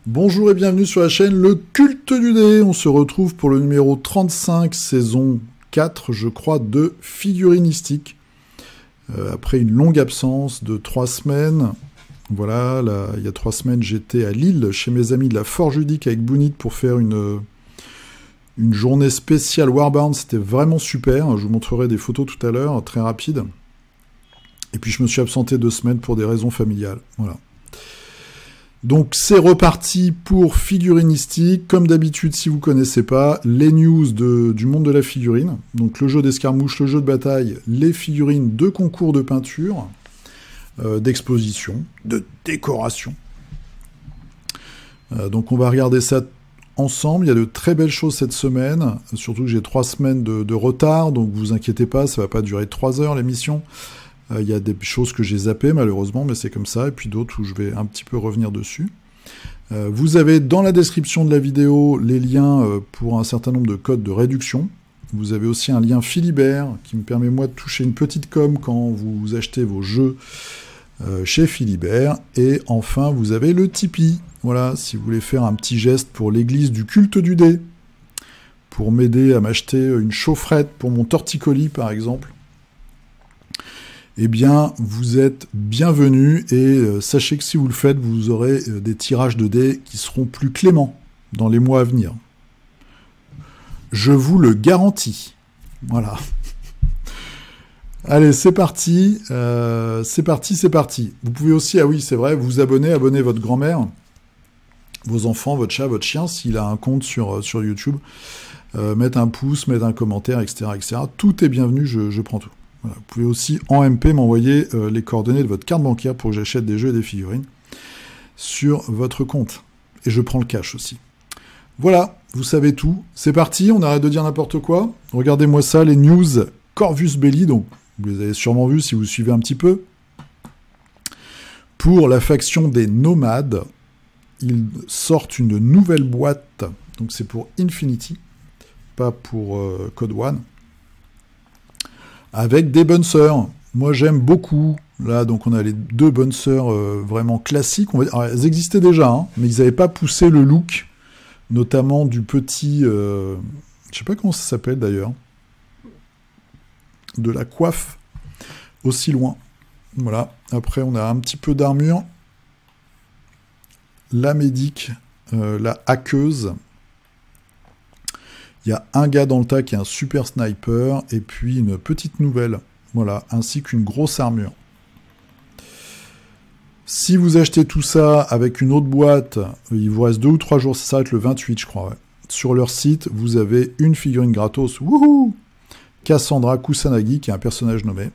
Bonjour et bienvenue sur la chaîne Le Culte du Dé. On se retrouve pour le numéro 35, saison 4, je crois, de Figurinistique. Après une longue absence de 3 semaines. Voilà, là, il y a 3 semaines, j'étais à Lille, chez mes amis de la Forge Ludique avec Bounit pour faire une journée spéciale Warbound. C'était vraiment super. Je vous montrerai des photos tout à l'heure, très rapides. Et puis je me suis absenté 2 semaines pour des raisons familiales. Voilà. Donc c'est reparti pour Figurinistique. Comme d'habitude, si vous ne connaissez pas, les news du monde de la figurine. Donc le jeu d'escarmouche, le jeu de bataille, les figurines de concours de peinture, d'exposition, de décoration. Donc on va regarder ça ensemble. Il y a de très belles choses cette semaine. Surtout que j'ai 3 semaines de retard. Donc vous inquiétez pas, ça ne va pas durer 3 heures l'émission. Il y a des choses que j'ai zappées malheureusement, mais c'est comme ça, et puis d'autres où je vais un petit peu revenir dessus. Vous avez dans la description de la vidéo les liens pour un certain nombre de codes de réduction. Vous avez aussi un lien Philibert qui me permet moi de toucher une petite com quand vous achetez vos jeux chez Philibert. Et enfin vous avez le Tipeee. Voilà, si vous voulez faire un petit geste pour l'église du culte du dé, pour m'aider à m'acheter une chaufferette pour mon torticolis par exemple, eh bien, vous êtes bienvenus et sachez que si vous le faites, vous aurez des tirages de dés qui seront plus cléments dans les mois à venir. Je vous le garantis. Voilà. Allez, c'est parti. C'est parti. Vous pouvez aussi, ah oui, c'est vrai, vous abonner votre grand-mère, vos enfants, votre chat, votre chien, s'il a un compte sur YouTube. Mettre un pouce, mettre un commentaire, etc., etc. Tout est bienvenu, je prends tout. Voilà, vous pouvez aussi en MP m'envoyer les coordonnées de votre carte bancaire pour que j'achète des jeux et des figurines sur votre compte. Et je prends le cash aussi. Voilà, vous savez tout. C'est parti, on arrête de dire n'importe quoi. Regardez-moi ça, les news Corvus Belli, donc vous les avez sûrement vus si vous suivez un petit peu. Pour la faction des nomades, ils sortent une nouvelle boîte, donc c'est pour Infinity, pas pour Code One. Avec des bonnes sœurs. Moi, j'aime beaucoup. Là, donc, on a les 2 bonnes sœurs vraiment classiques. Alors, elles existaient déjà, hein, mais ils n'avaient pas poussé le look, notamment du petit... je sais pas comment ça s'appelle, d'ailleurs. De la coiffe aussi loin. Voilà. Après, on a un petit peu d'armure. La médic, la hackeuse. Il y a un gars dans le tas qui est un super sniper, et puis une petite nouvelle, voilà, ainsi qu'une grosse armure. Si vous achetez tout ça avec une autre boîte, il vous reste 2 ou 3 jours, ça s'arrête le 28, je crois, ouais. Sur leur site, vous avez une figurine gratos, wouhou, Cassandra Kusanagi, qui est un personnage nommé.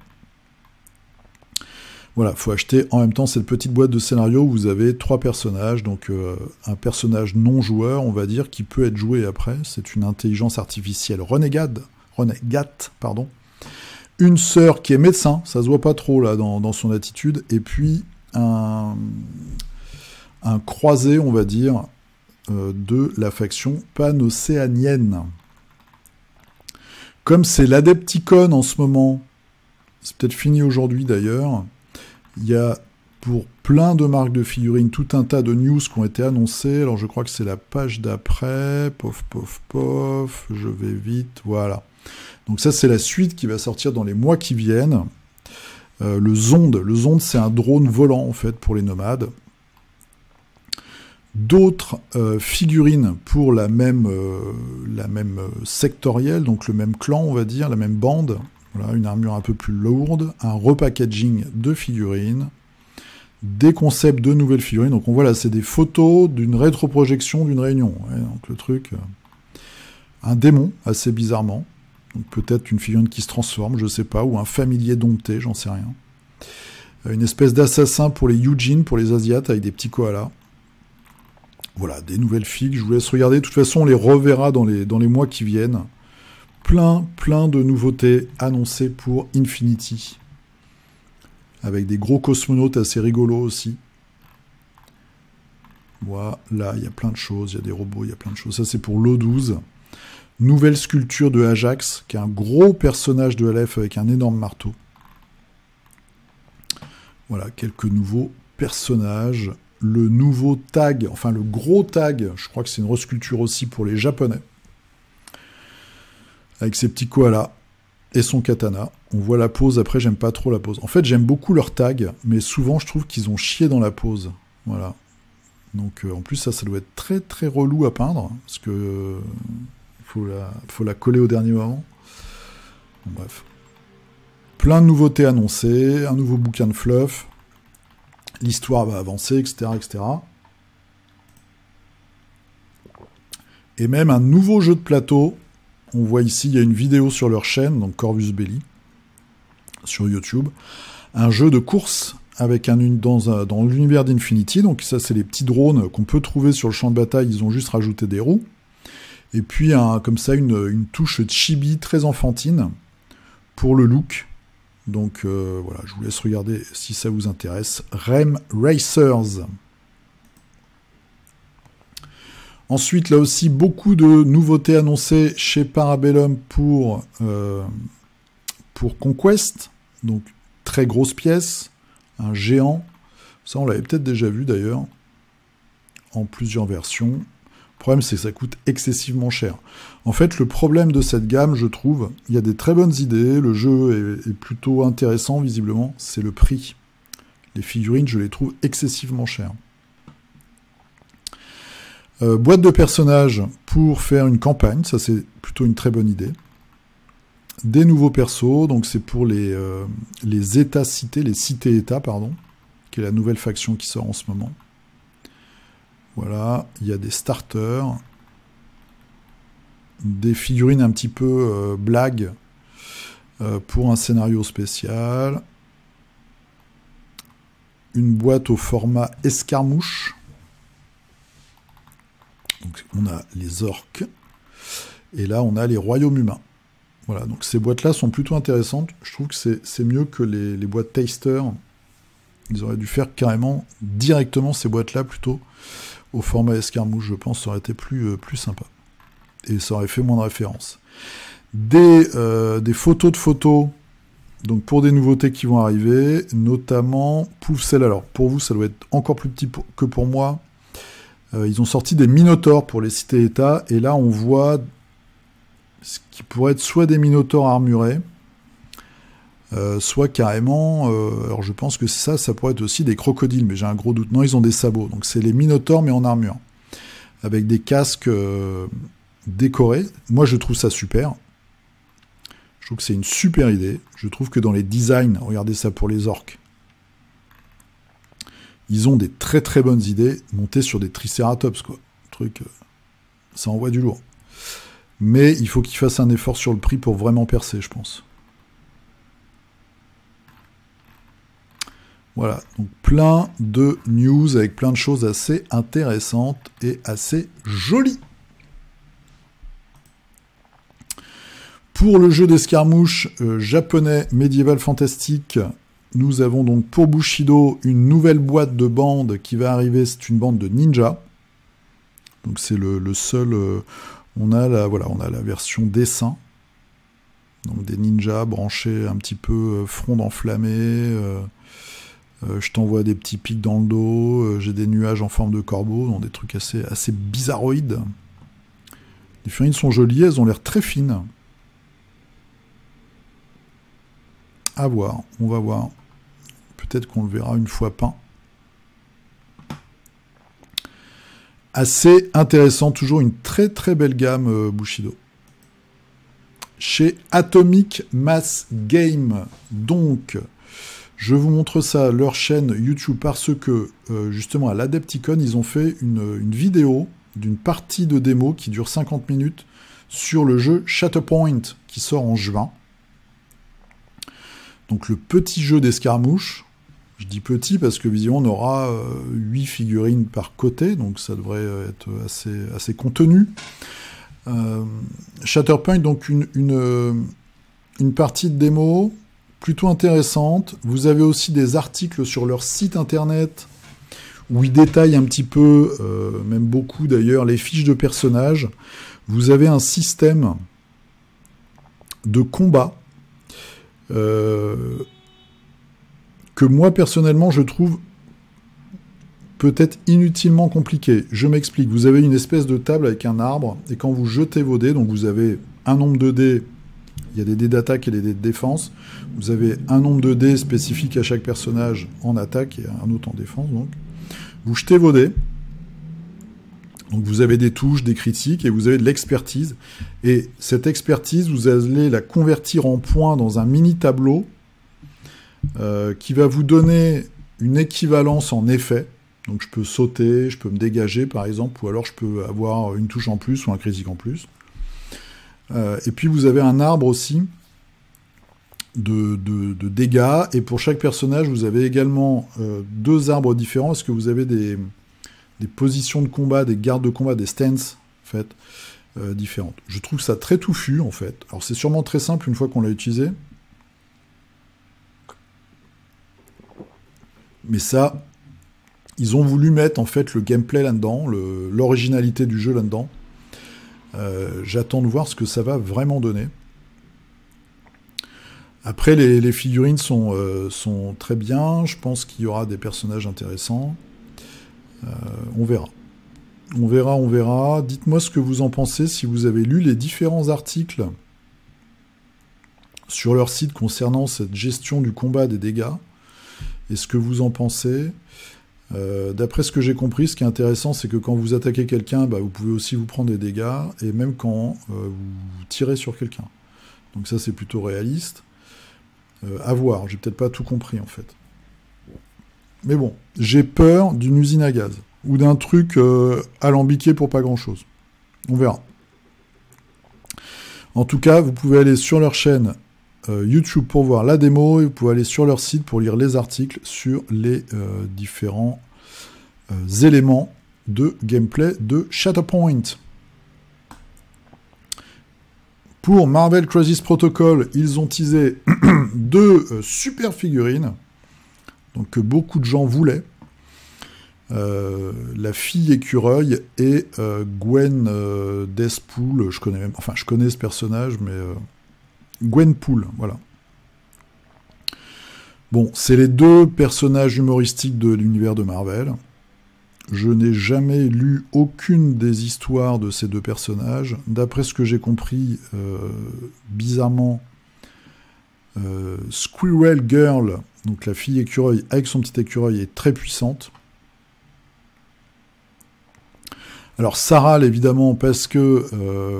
Voilà, il faut acheter en même temps cette petite boîte de scénario où vous avez 3 personnages, donc un personnage non joueur, on va dire, qui peut être joué après. C'est une intelligence artificielle renégate, pardon. Une sœur qui est médecin, ça se voit pas trop là dans son attitude, et puis un croisé, on va dire, de la faction panocéanienne. Comme c'est l'Adepticon en ce moment, c'est peut-être fini aujourd'hui d'ailleurs. Il y a pour plein de marques de figurines tout un tas de news qui ont été annoncées. Alors je crois que c'est la page d'après. Pof, je vais vite. Voilà. Donc ça c'est la suite qui va sortir dans les mois qui viennent. Le Zonde c'est un drone volant en fait pour les nomades. D'autres figurines pour la même sectorielle, donc le même clan on va dire, la même bande. Voilà, une armure un peu plus lourde, un repackaging de figurines, des concepts de nouvelles figurines. Donc on voit là, c'est des photos d'une rétroprojection d'une réunion. Ouais, donc le truc, un démon, assez bizarrement. Donc peut-être une figurine qui se transforme, je sais pas, ou un familier dompté, j'en sais rien. Une espèce d'assassin pour les Yujin, pour les Asiates, avec des petits koalas. Voilà, des nouvelles figues, je vous laisse regarder. De toute façon, on les reverra dans les mois qui viennent. Plein de nouveautés annoncées pour Infinity. Avec des gros cosmonautes assez rigolos aussi. Voilà, il y a plein de choses, il y a des robots, il y a plein de choses. Ça, c'est pour l'O12. Nouvelle sculpture de Ajax, qui est un gros personnage de LF avec un énorme marteau. Voilà, quelques nouveaux personnages. Le nouveau tag, enfin le gros tag, je crois que c'est une resculpture aussi pour les Japonais. Avec ses petits koalas et son katana. On voit la pose, après j'aime pas trop la pose. En fait j'aime beaucoup leur tag, mais souvent je trouve qu'ils ont chié dans la pose. Voilà. Donc en plus ça doit être très très relou à peindre, parce que faut la coller au dernier moment. Bon, bref. Plein de nouveautés annoncées, un nouveau bouquin de fluff. L'histoire va avancer, etc., etc. Et même un nouveau jeu de plateau. On voit ici, il y a une vidéo sur leur chaîne, donc Corvus Belli, sur YouTube. Un jeu de course avec dans l'univers d'Infinity. Donc ça, c'est les petits drones qu'on peut trouver sur le champ de bataille. Ils ont juste rajouté des roues. Et puis, comme ça, une touche chibi très enfantine pour le look. Donc voilà, je vous laisse regarder si ça vous intéresse. Rem Racers. Ensuite, là aussi, beaucoup de nouveautés annoncées chez Parabellum pour Conquest. Donc, très grosse pièce, un géant. Ça, on l'avait peut-être déjà vu d'ailleurs, en plusieurs versions. Le problème, c'est que ça coûte excessivement cher. En fait, le problème de cette gamme, je trouve, il y a des très bonnes idées, le jeu est plutôt intéressant, visiblement, c'est le prix. Les figurines, je les trouve excessivement chères. Boîte de personnages pour faire une campagne, ça c'est plutôt une très bonne idée. Des nouveaux persos, donc c'est pour les États-cités, les cités-États, pardon, qui est la nouvelle faction qui sort en ce moment. Voilà, il y a des starters, des figurines un petit peu blagues pour un scénario spécial, une boîte au format escarmouche. Donc on a les orques, et là on a les royaumes humains. Voilà, donc ces boîtes-là sont plutôt intéressantes. Je trouve que c'est mieux que les boîtes taster. Ils auraient dû faire carrément directement ces boîtes-là plutôt au format escarmouche, je pense, ça aurait été plus sympa. Et ça aurait fait moins de références. Des photos de photos, donc pour des nouveautés qui vont arriver, notamment Poufcel. Alors, pour vous, ça doit être encore plus petit que pour moi. Ils ont sorti des minotaures pour les cités-états, et là, on voit ce qui pourrait être soit des minotaures armurés, soit carrément, alors je pense que ça pourrait être aussi des crocodiles, mais j'ai un gros doute. Non, ils ont des sabots, donc c'est les minotaures mais en armure, avec des casques décorés. Moi je trouve ça super, je trouve que c'est une super idée. Je trouve que dans les designs, regardez ça pour les orques, ils ont des très très bonnes idées, montées sur des tricératops, quoi. Truc, ça envoie du lourd. Mais il faut qu'ils fassent un effort sur le prix pour vraiment percer, je pense. Voilà, donc plein de news avec plein de choses assez intéressantes et assez jolies. Pour le jeu d'escarmouche japonais médiéval fantastique, nous avons donc pour Bushido une nouvelle boîte de bande qui va arriver, c'est une bande de ninja. Donc c'est le seul... on a la version dessin. Donc des ninjas branchés un petit peu front enflammé. Je t'envoie des petits pics dans le dos. J'ai des nuages en forme de corbeau. Donc des trucs assez bizarroïdes. Les figurines sont jolies. Elles ont l'air très fines. À voir. On va voir. Peut-être qu'on le verra une fois peint. Assez intéressant, toujours une très très belle gamme Bushido. Chez Atomic Mass Game, donc, je vous montre ça, leur chaîne YouTube, parce que, justement, à l'Adepticon, ils ont fait une vidéo d'une partie de démo qui dure 50 minutes sur le jeu Shatterpoint, qui sort en juin. Donc le petit jeu d'escarmouche. Je dis petit parce que visiblement on aura 8 figurines par côté, donc ça devrait être assez contenu. Shatterpoint, donc une partie de démo plutôt intéressante. Vous avez aussi des articles sur leur site internet où il détaille un petit peu, même beaucoup d'ailleurs, les fiches de personnages. Vous avez un système de combat que moi personnellement je trouve peut-être inutilement compliqué. Je m'explique. Vous avez une espèce de table avec un arbre, et quand vous jetez vos dés, donc vous avez un nombre de dés, il y a des dés d'attaque et des dés de défense, vous avez un nombre de dés spécifique à chaque personnage en attaque et un autre en défense, donc. Vous jetez vos dés, donc vous avez des touches, des critiques, et vous avez de l'expertise, et cette expertise, vous allez la convertir en points dans un mini tableau qui va vous donner une équivalence en effet. Donc je peux sauter, je peux me dégager par exemple, ou alors je peux avoir une touche en plus ou un critique en plus. Et puis vous avez un arbre aussi de dégâts, et pour chaque personnage vous avez également 2 arbres différents, parce que vous avez des positions de combat, des gardes de combat, des stances en fait, différentes. Je trouve ça très touffu en fait. Alors c'est sûrement très simple une fois qu'on l'a utilisé, mais ça, ils ont voulu mettre en fait le gameplay là-dedans, l'originalité du jeu là-dedans. J'attends de voir ce que ça va vraiment donner. Après, les figurines sont très bien. Je pense qu'il y aura des personnages intéressants. On verra. On verra. Dites-moi ce que vous en pensez, si vous avez lu les différents articles sur leur site concernant cette gestion du combat des dégâts, et ce que vous en pensez. D'après ce que j'ai compris, ce qui est intéressant, c'est que quand vous attaquez quelqu'un, vous pouvez aussi vous prendre des dégâts, et même quand vous tirez sur quelqu'un. Donc ça, c'est plutôt réaliste. À voir, j'ai peut-être pas tout compris en fait. Mais bon, j'ai peur d'une usine à gaz, ou d'un truc alambiqué pour pas grand-chose. On verra. En tout cas, vous pouvez aller sur leur chaîne YouTube pour voir la démo, et vous pouvez aller sur leur site pour lire les articles sur les différents éléments de gameplay de Shatterpoint. Pour Marvel Crisis Protocol, ils ont teasé 2 super figurines, donc que beaucoup de gens voulaient. La fille écureuil et Gwen Deathpool. Je connais ce personnage, mais Gwenpool, voilà. Bon, c'est les 2 personnages humoristiques de l'univers de Marvel. Je n'ai jamais lu aucune des histoires de ces 2 personnages. D'après ce que j'ai compris, bizarrement, Squirrel Girl, donc la fille écureuil avec son petit écureuil, est très puissante. Alors Sarah, évidemment, parce que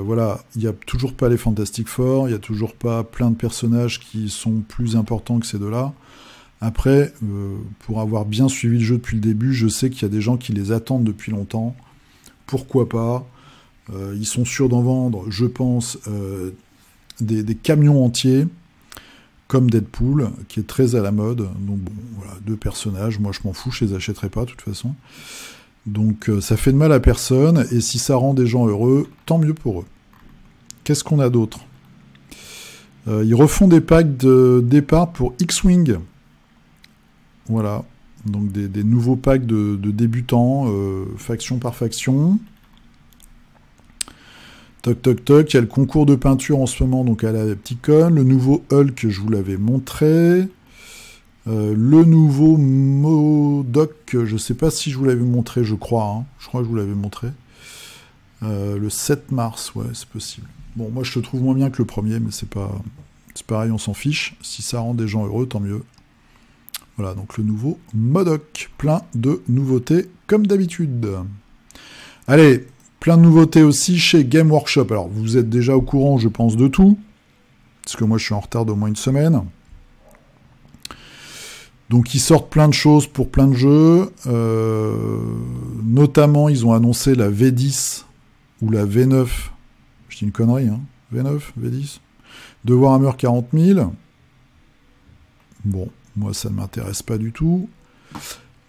voilà, il n'y a toujours pas les Fantastic Four, il n'y a toujours pas plein de personnages qui sont plus importants que ces 2-là. Après, pour avoir bien suivi le jeu depuis le début, je sais qu'il y a des gens qui les attendent depuis longtemps. Pourquoi pas? Ils sont sûrs d'en vendre, je pense, des camions entiers, comme Deadpool, qui est très à la mode. Donc bon, voilà, 2 personnages, moi je m'en fous, je les achèterai pas de toute façon. Donc ça fait de mal à personne, et si ça rend des gens heureux, tant mieux pour eux. Qu'est-ce qu'on a d'autre? Ils refont des packs de départ pour X-Wing. Voilà, donc des nouveaux packs de débutants, faction par faction. Toc toc toc, il y a le concours de peinture en ce moment, donc à la petite conne. Le nouveau Hulk, je vous l'avais montré. Le nouveau MODOK, je sais pas si je vous l'avais montré, je crois. Hein. Je crois que je vous l'avais montré. Le 7 mars, ouais, c'est possible. Bon, moi je te trouve moins bien que le premier, mais c'est pareil, on s'en fiche. Si ça rend des gens heureux, tant mieux. Voilà, donc le nouveau MODOK, plein de nouveautés comme d'habitude. Allez, plein de nouveautés aussi chez Game Workshop. Alors, vous êtes déjà au courant, je pense, de tout, parce que moi je suis en retard d'au moins une semaine. Donc ils sortent plein de choses pour plein de jeux. Notamment, ils ont annoncé la V10 ou la V9. Je dis une connerie, hein. V9, V10 de Warhammer 40 000. Bon, moi ça ne m'intéresse pas du tout.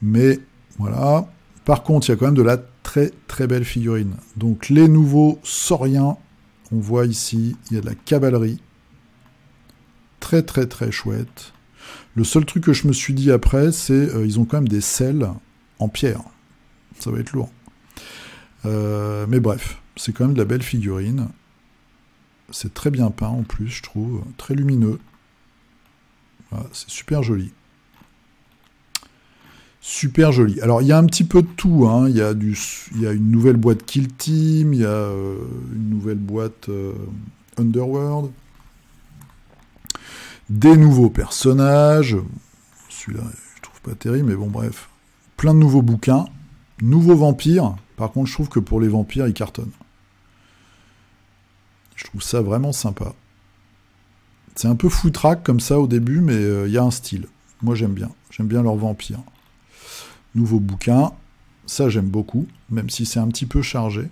Mais voilà. Par contre, il y a quand même de la très très belle figurine. Donc les nouveaux sauriens, on voit ici, il y a de la cavalerie. Très très très chouette. Le seul truc que je me suis dit après, c'est ils ont quand même des selles en pierre. Ça va être lourd. Mais bref, c'est quand même de la belle figurine. C'est très bien peint en plus, je trouve. Très lumineux. Voilà, c'est super joli. Super joli. Alors, il y a un petit peu de tout. Hein. Il y a une nouvelle boîte Kill Team. Il y a une nouvelle boîte Underworld. Des nouveaux personnages. Celui-là, je trouve pas terrible, mais bon, bref. Plein de nouveaux bouquins. Nouveaux vampires. Par contre, je trouve que pour les vampires, ils cartonnent. Je trouve ça vraiment sympa. C'est un peu foutraque comme ça au début, mais il y a un style. Moi, j'aime bien. J'aime bien leurs vampires. Nouveau bouquin. Ça, j'aime beaucoup, même si c'est un petit peu chargé.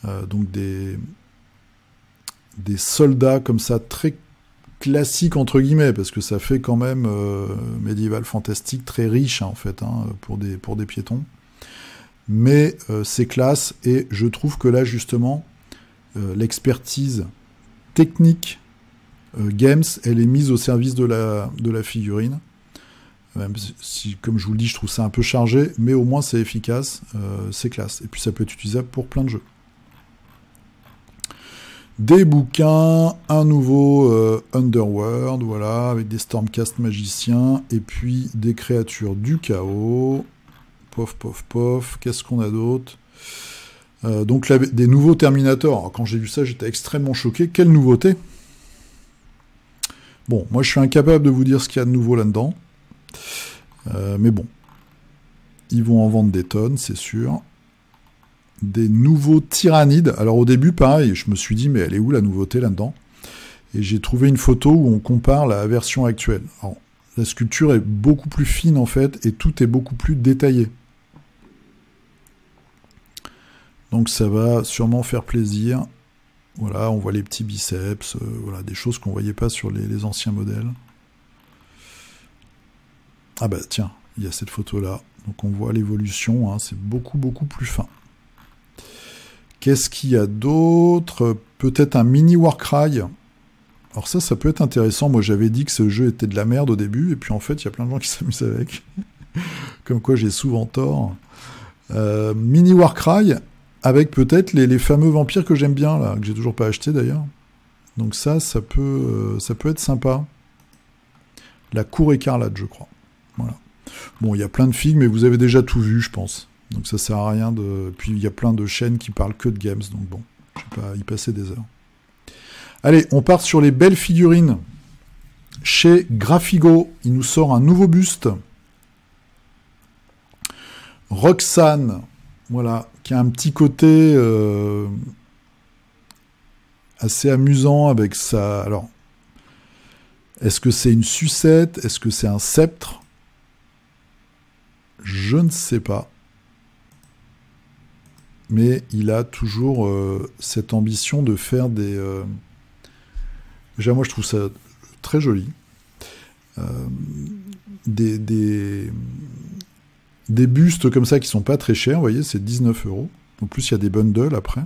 Donc, des soldats comme ça, très classiques, entre guillemets, parce que ça fait quand même médiéval fantastique, très riche, hein, en fait, hein, pour des piétons. Mais c'est classe, et je trouve que là, justement, l'expertise technique Games, elle est mise au service de la figurine. Même si, comme je vous le dis, je trouve ça un peu chargé, mais au moins c'est efficace, c'est classe. Et puis ça peut être utilisable pour plein de jeux. Des bouquins, un nouveau Underworld, voilà, avec des Stormcast magiciens, et puis des créatures du chaos. Pof, pof, pof. Qu'est-ce qu'on a d'autre ? Donc là, des nouveaux Terminators. Alors, quand j'ai vu ça, j'étais extrêmement choqué. Quelle nouveauté! Bon, moi je suis incapable de vous dire ce qu'il y a de nouveau là-dedans. Mais bon. Ils vont en vendre des tonnes, c'est sûr. Des nouveaux Tyrannides. Alors au début, pareil, je me suis dit, mais elle est où la nouveauté là-dedans? Et j'ai trouvé une photo où on compare la version actuelle. Alors, la sculpture est beaucoup plus fine en fait, et tout est beaucoup plus détaillé. Donc ça va sûrement faire plaisir. Voilà, on voit les petits biceps, voilà, des choses qu'on ne voyait pas sur les anciens modèles. Ah bah tiens, il y a cette photo-là. Donc on voit l'évolution, hein, c'est beaucoup, beaucoup plus fin. Qu'est-ce qu'il y a d'autre? Peut-être un mini Warcry. Alors ça peut être intéressant. Moi j'avais dit que ce jeu était de la merde au début, et puis en fait il y a plein de gens qui s'amusent avec. Comme quoi j'ai souvent tort. Mini Warcry, avec peut-être les fameux vampires que j'aime bien, là, que j'ai toujours pas acheté d'ailleurs. Donc ça peut être sympa. La cour écarlate, je crois. Voilà. Bon, il y a plein de figues, mais vous avez déjà tout vu, je pense. Donc ça sert à rien de... Puis il y a plein de chaînes qui parlent que de games, donc bon, je vais pas y passer des heures. Allez, on part sur les belles figurines. Chez Graphigo, il nous sort un nouveau buste. Roxane, voilà, qui a un petit côté assez amusant avec sa... Alors, est-ce que c'est une sucette? Est-ce que c'est un sceptre? Je ne sais pas. Mais il a toujours cette ambition de faire des... Déjà, moi, je trouve ça très joli. Des bustes comme ça qui sont pas très chers, vous voyez, c'est 19 €. En plus, il y a des bundles après.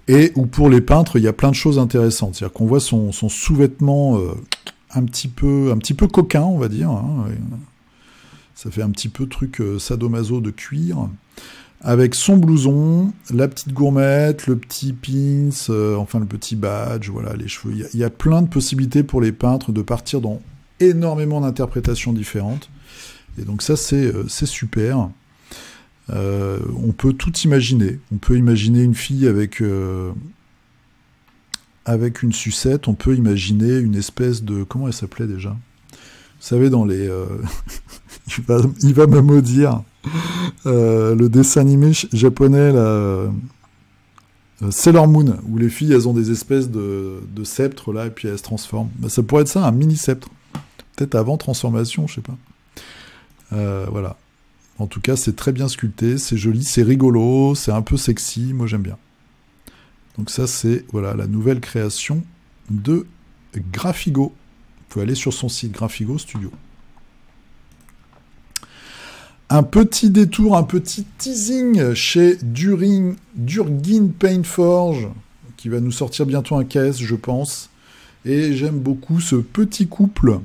Et où pour les peintres, il y a plein de choses intéressantes. C'est-à-dire qu'on voit son sous-vêtement un petit peu coquin, on va dire. Hein. Ça fait un petit peu truc sadomaso de cuir. Avec son blouson, la petite gourmette, le petit pins, enfin le petit badge, voilà, les cheveux. Il y a plein de possibilités pour les peintres de partir dans énormément d'interprétations différentes. Et donc ça, c'est super. On peut tout imaginer. On peut imaginer une fille avec une sucette. On peut imaginer une espèce de... Comment elle s'appelait déjà? Vous savez, dans les... il va me maudire. Le dessin animé japonais, là, Sailor Moon, où les filles, elles ont des espèces de sceptres, là, et puis elles se transforment. Bah, ça pourrait être ça, un mini-sceptre. Peut-être avant transformation, je sais pas. Voilà. En tout cas, c'est très bien sculpté, c'est joli, c'est rigolo, c'est un peu sexy, moi j'aime bien. Donc ça, c'est voilà la nouvelle création de Graphigo. Vous pouvez aller sur son site Graphigo Studio. Un petit détour, un petit teasing chez Durgin Paintforge, qui va nous sortir bientôt un caisse, je pense. Et j'aime beaucoup ce petit couple,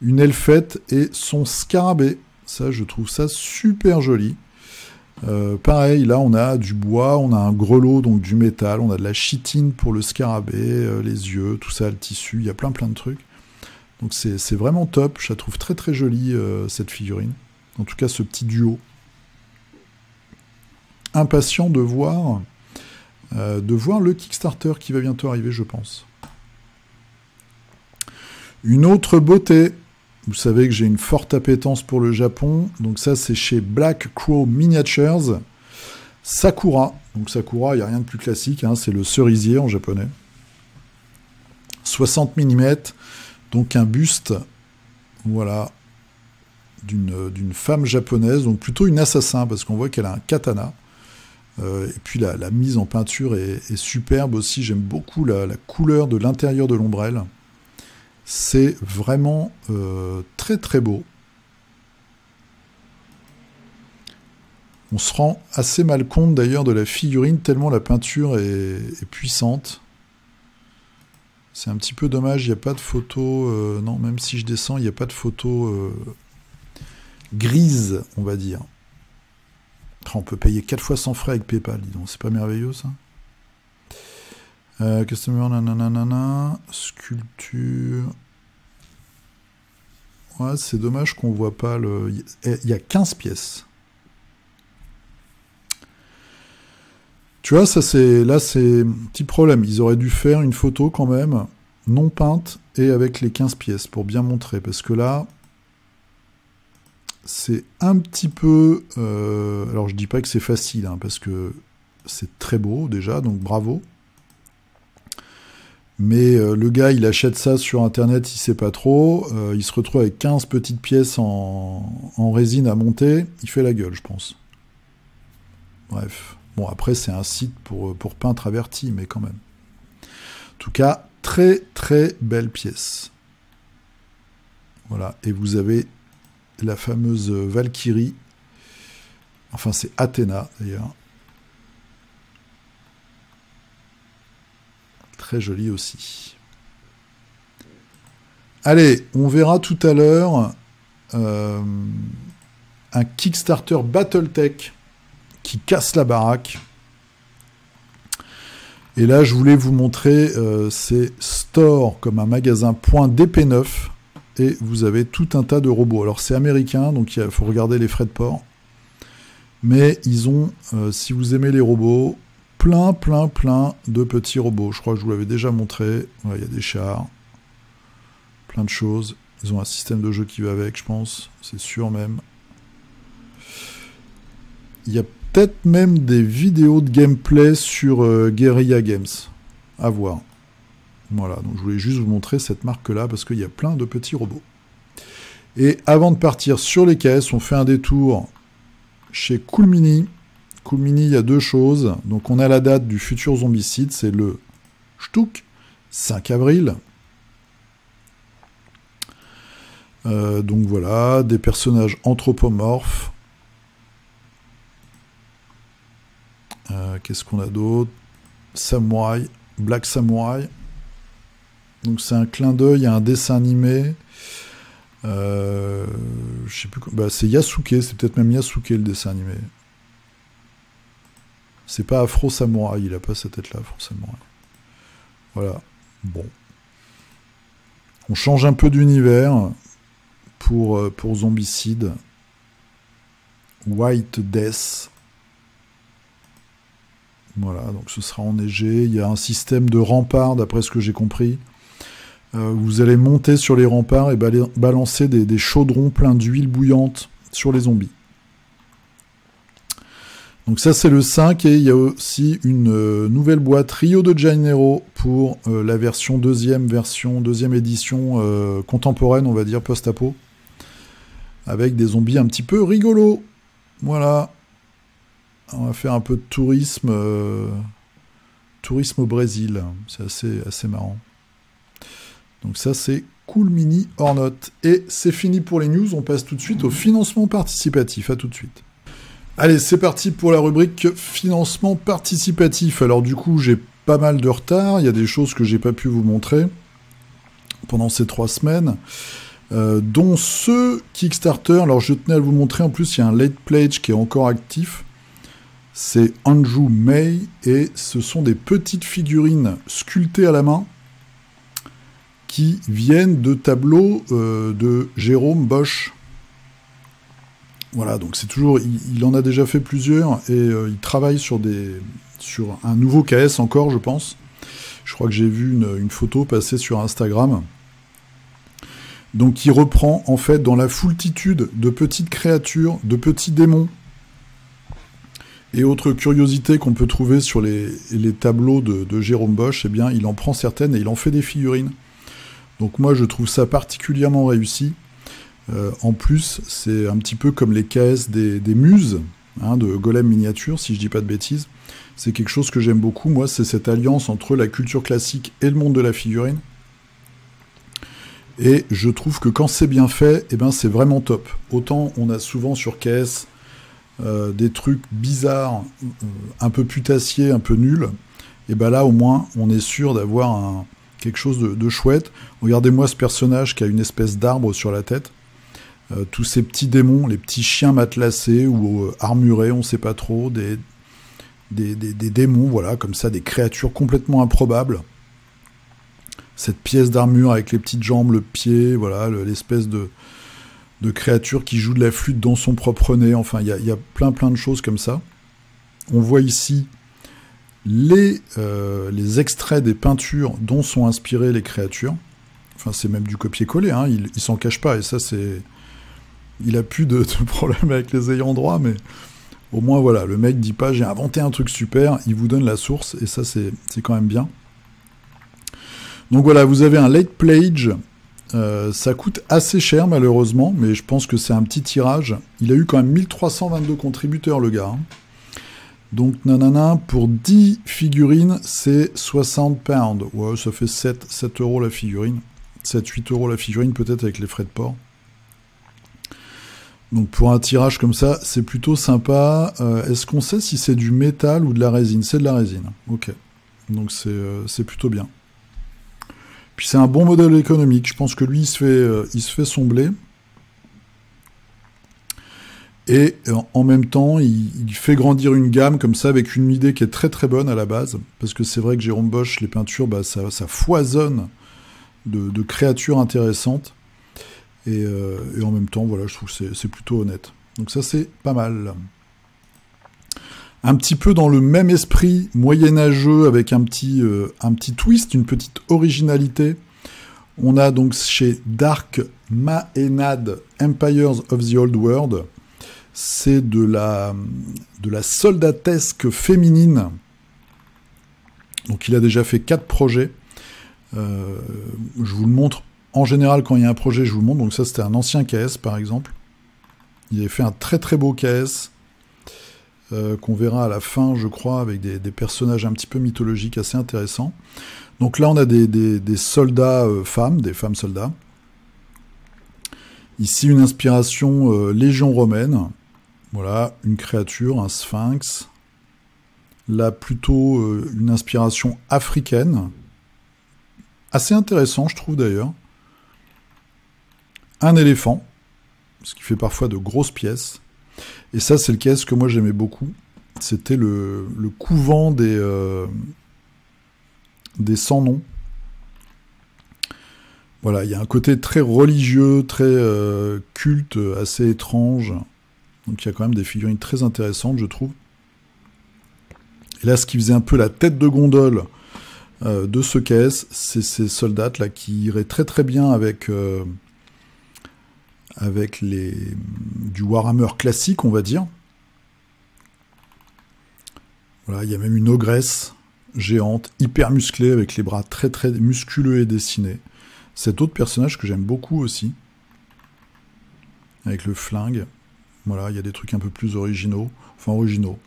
une elfette et son scarabée. Ça, je trouve ça super joli. Pareil, là, on a du bois, on a un grelot, donc du métal, on a de la chitine pour le scarabée, les yeux, tout ça, le tissu, il y a plein de trucs. Donc c'est vraiment top, je la trouve très très jolie, cette figurine. En tout cas, ce petit duo. Impatient de voir le Kickstarter qui va bientôt arriver, je pense. Une autre beauté. Vous savez que j'ai une forte appétence pour le Japon. Donc ça, c'est chez Black Crow Miniatures. Sakura. Donc Sakura, il n'y a rien de plus classique. Hein, c'est le cerisier en japonais. 60 mm. Donc un buste, voilà, d'une femme japonaise. Donc plutôt une assassin, parce qu'on voit qu'elle a un katana. Et puis la mise en peinture est superbe aussi. J'aime beaucoup la couleur de l'intérieur de l'ombrelle. C'est vraiment très très beau. On se rend assez mal compte d'ailleurs de la figurine, tellement la peinture est puissante. C'est un petit peu dommage, il n'y a pas de photo... non, même si je descends, il n'y a pas de photo grise, on va dire. On peut payer 4 fois sans frais avec PayPal, dis donc. C'est pas merveilleux, ça? Customer, nanana, sculpture. Ouais, c'est dommage qu'on voit pas le... Il y a 15 pièces. Tu vois, ça c'est... Là, c'est un petit problème. Ils auraient dû faire une photo quand même, non peinte, et avec les 15 pièces, pour bien montrer. Parce que là, c'est un petit peu... Alors, je dis pas que c'est facile, hein, parce que c'est très beau, déjà, donc bravo. Mais le gars, il achète ça sur Internet, il sait pas trop. Il se retrouve avec 15 petites pièces en résine à monter. Il fait la gueule, je pense. Bref. Bon, après, c'est un site pour peintres avertis, mais quand même. En tout cas, très, très belle pièce. Voilà. Et vous avez la fameuse Valkyrie. Enfin, c'est Athéna, d'ailleurs. Très joli aussi. Allez, on verra tout à l'heure un Kickstarter Battletech qui casse la baraque. Et là, je voulais vous montrer c'est Store comme un magasin .dp9 et vous avez tout un tas de robots. Alors c'est américain, donc il faut regarder les frais de port. Mais ils ont, si vous aimez les robots, plein de petits robots. Je crois que je vous l'avais déjà montré. Ouais, il y a des chars, plein de choses. Ils ont un système de jeu qui va avec, je pense. C'est sûr même. Il y a peut-être même des vidéos de gameplay sur Guerrilla Games. À voir. Voilà, donc je voulais juste vous montrer cette marque-là parce qu'il y a plein de petits robots. Et avant de partir sur les caisses, on fait un détour chez Cool Mini. Cool Mini, il y a deux choses. Donc on a la date du futur Zombicide, c'est le Shtouk, 5 avril. Donc voilà, des personnages anthropomorphes. Qu'est-ce qu'on a d'autre? Samouraï, Black Samurai. Donc c'est un clin d'œil à un dessin animé. Je sais plus. Bah, c'est Yasuke, c'est peut-être même Yasuke le dessin animé. C'est pas Afro Samurai, il a pas cette tête-là, Afro Samurai. Voilà. Bon. On change un peu d'univers pour Zombicide. White Death. Voilà, donc ce sera enneigé. Il y a un système de remparts, d'après ce que j'ai compris. Vous allez monter sur les remparts et balancer des chaudrons pleins d'huile bouillante sur les zombies. Donc ça, c'est le 5. Et il y a aussi une nouvelle boîte Rio de Janeiro pour la deuxième édition contemporaine, on va dire, post-apo. Avec des zombies un petit peu rigolos. Voilà. On va faire un peu de tourisme au Brésil. C'est assez marrant. Donc ça, c'est Cool Mini hors note. Et c'est fini pour les news. On passe tout de suite au financement participatif. À tout de suite. Allez, c'est parti pour la rubrique financement participatif. Alors du coup, j'ai pas mal de retard. Il y a des choses que j'ai pas pu vous montrer pendant ces 3 semaines. dont ce Kickstarter, alors je tenais à vous montrer, en plus il y a un late pledge qui est encore actif, c'est Andrew May, et ce sont des petites figurines sculptées à la main, qui viennent de tableaux de Jérôme Bosch. Voilà, donc c'est toujours, il en a déjà fait plusieurs, et il travaille sur un nouveau KS encore, je pense. Je crois que j'ai vu une photo passer sur Instagram. Donc il reprend en fait dans la foultitude de petites créatures, de petits démons, et autres curiosités qu'on peut trouver sur les tableaux de Jérôme Bosch, eh bien il en prend certaines et il en fait des figurines. Donc moi je trouve ça particulièrement réussi. En plus, c'est un petit peu comme les KS des muses, hein, de Golem Miniature, si je dis pas de bêtises. C'est quelque chose que j'aime beaucoup, moi, c'est cette alliance entre la culture classique et le monde de la figurine. Et je trouve que quand c'est bien fait, eh ben, c'est vraiment top. Autant on a souvent sur KS des trucs bizarres, un peu putassiers, un peu nuls, et ben là au moins on est sûr d'avoir quelque chose de chouette. Regardez-moi ce personnage qui a une espèce d'arbre sur la tête. Tous ces petits démons, les petits chiens matelassés ou armurés, on ne sait pas trop, des démons, voilà, comme ça, des créatures complètement improbables. Cette pièce d'armure avec les petites jambes, le pied, voilà, l'espèce de créature qui joue de la flûte dans son propre nez. Enfin, il y a plein de choses comme ça. On voit ici les extraits des peintures dont sont inspirées les créatures. Enfin, c'est même du copier-coller, hein, il s'en cache pas, et ça, c'est... Il a plus de problème avec les ayants droit, mais au moins, voilà, le mec dit pas « j'ai inventé un truc super », il vous donne la source, et ça, c'est quand même bien. Donc voilà, vous avez un late pledge, ça coûte assez cher, malheureusement, mais je pense que c'est un petit tirage. Il a eu quand même 1322 contributeurs, le gars. Hein. Donc, nanana, pour 10 figurines, c'est 60 pounds. Ouais, ça fait 7 € la figurine. 7-8 € la figurine, peut-être avec les frais de port. Donc pour un tirage comme ça, c'est plutôt sympa. Est-ce qu'on sait si c'est du métal ou de la résine? C'est de la résine. Ok. Donc c'est plutôt bien. Puis c'est un bon modèle économique. Je pense que lui, il se fait son blé. Et en même temps, il fait grandir une gamme comme ça avec une idée qui est très très bonne à la base. Parce que c'est vrai que Jérôme Bosch, les peintures, bah, ça foisonne de créatures intéressantes. Et en même temps, voilà, je trouve que c'est plutôt honnête. Donc ça, c'est pas mal. Un petit peu dans le même esprit moyenâgeux, avec un petit twist, une petite originalité. On a donc chez Dark Maenad Empires of the Old World, c'est de la soldatesque féminine. Donc il a déjà fait 4 projets. Je vous le montre. En général, quand il y a un projet, je vous le montre. Donc ça, c'était un ancien KS, par exemple. Il avait fait un très très beau KS qu'on verra à la fin, je crois, avec des personnages un petit peu mythologiques assez intéressants. Donc là, on a des soldats femmes, des femmes soldats. Ici, une inspiration légion romaine. Voilà, une créature, un sphinx. Là, plutôt une inspiration africaine. Assez intéressant, je trouve, d'ailleurs. Un éléphant, ce qui fait parfois de grosses pièces. Et ça, c'est le KS que moi j'aimais beaucoup. C'était le couvent des sans-noms. Voilà, il y a un côté très religieux, très culte, assez étrange. Donc il y a quand même des figurines très intéressantes, je trouve. Et là, ce qui faisait un peu la tête de gondole de ce KS, c'est ces soldats là qui iraient très très bien avec du Warhammer classique, on va dire. Voilà, il y a même une ogresse géante, hyper musclée, avec les bras très très musculeux et dessinés. Cet autre personnage que j'aime beaucoup aussi, avec le flingue. Voilà, il y a des trucs un peu plus originaux. Enfin, originaux.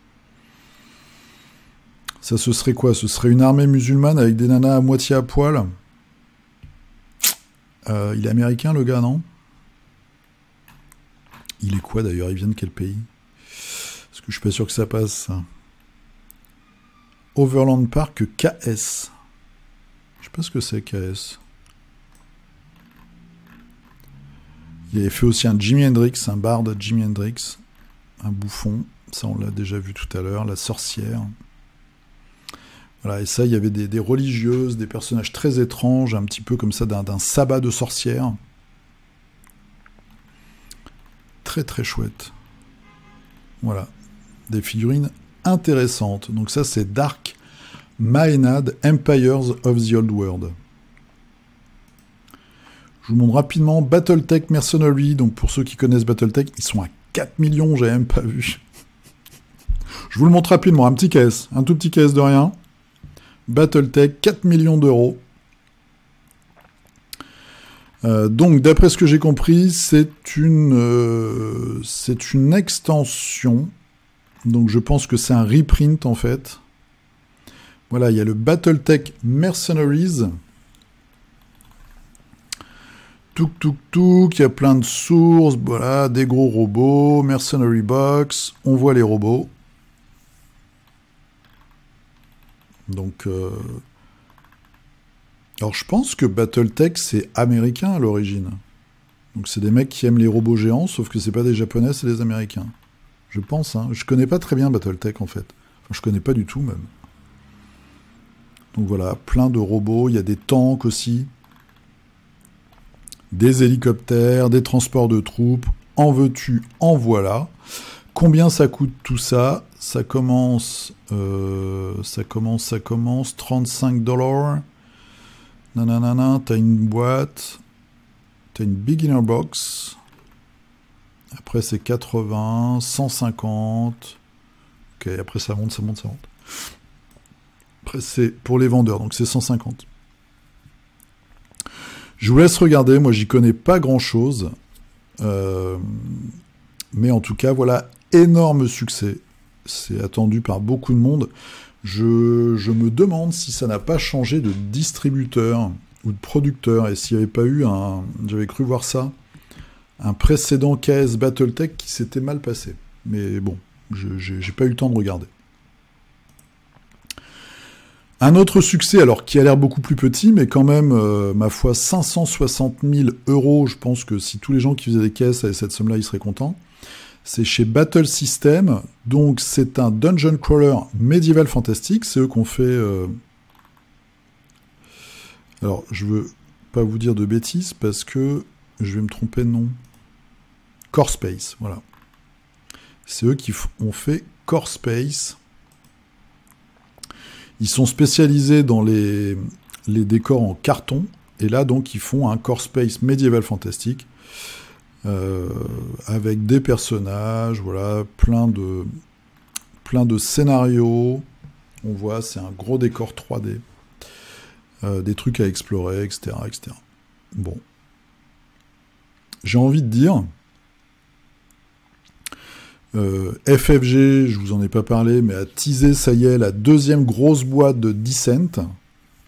Ça, ce serait quoi? Ce serait une armée musulmane avec des nanas à moitié à poil. Il est américain, le gars, non? Il est quoi, d'ailleurs? Il vient de quel pays? Parce que je suis pas sûr que ça passe. Overland Park KS. Je sais pas ce que c'est, KS. Il avait fait aussi un Jimi Hendrix, un barde Jimi Hendrix, un bouffon, ça on l'a déjà vu tout à l'heure, la sorcière. Voilà, et ça, il y avait des religieuses, des personnages très étranges, un petit peu comme ça, d'un sabbat de sorcières. Très très chouette. Voilà, des figurines intéressantes. Donc ça, c'est Dark Maenad, Empires of the Old World. Je vous montre rapidement Battletech Mercenary. Donc pour ceux qui connaissent Battletech, ils sont à 4 millions, j'avais même pas vu. Je vous le montre rapidement, un petit caisse, un tout petit caisse de rien. Battletech, 4 millions d'euros. Donc, d'après ce que j'ai compris, c'est une extension. Donc, je pense que c'est un reprint, en fait. Voilà, il y a le Battletech Mercenaries. Touk, touk, touk, il y a plein de sources. Voilà, des gros robots, Mercenary Box. On voit les robots. Donc... Alors je pense que Battletech c'est américain à l'origine. Donc c'est des mecs qui aiment les robots géants, sauf que c'est pas des japonais, c'est des américains. Je pense, hein. Je connais pas très bien Battletech en fait. Enfin, je connais pas du tout même. Donc voilà, plein de robots, il y a des tanks aussi. Des hélicoptères, des transports de troupes. En veux-tu, en voilà. Combien ça coûte tout ça? Ça commence 35$. Nanana, t'as une boîte, t'as une beginner box, après c'est 80, 150, ok, après ça monte. Après c'est pour les vendeurs, donc c'est 150. Je vous laisse regarder, moi j'y connais pas grand chose, mais en tout cas voilà, énorme succès, c'est attendu par beaucoup de monde. Je me demande si ça n'a pas changé de distributeur ou de producteur, et s'il n'y avait pas eu j'avais cru voir ça, un précédent KS Battletech qui s'était mal passé. Mais bon, j'ai pas eu le temps de regarder. Un autre succès, alors qui a l'air beaucoup plus petit, mais quand même, ma foi, 560 000 €, je pense que si tous les gens qui faisaient des caisses avaient cette somme-là, ils seraient contents. C'est chez Battle System, donc c'est un dungeon crawler médiéval fantastique, c'est eux qu'on fait... Alors, je veux pas vous dire de bêtises, parce que je vais me tromper de nom. Core Space, voilà. C'est eux qui ont fait Core Space. Ils sont spécialisés dans les décors en carton, et là, donc, ils font un Core Space médiéval fantastique, avec des personnages, voilà, plein de scénarios. On voit, c'est un gros décor 3D, des trucs à explorer, etc., etc. Bon, j'ai envie de dire, FFG, je vous en ai pas parlé, mais a teasé, ça y est, la deuxième grosse boîte de Descent,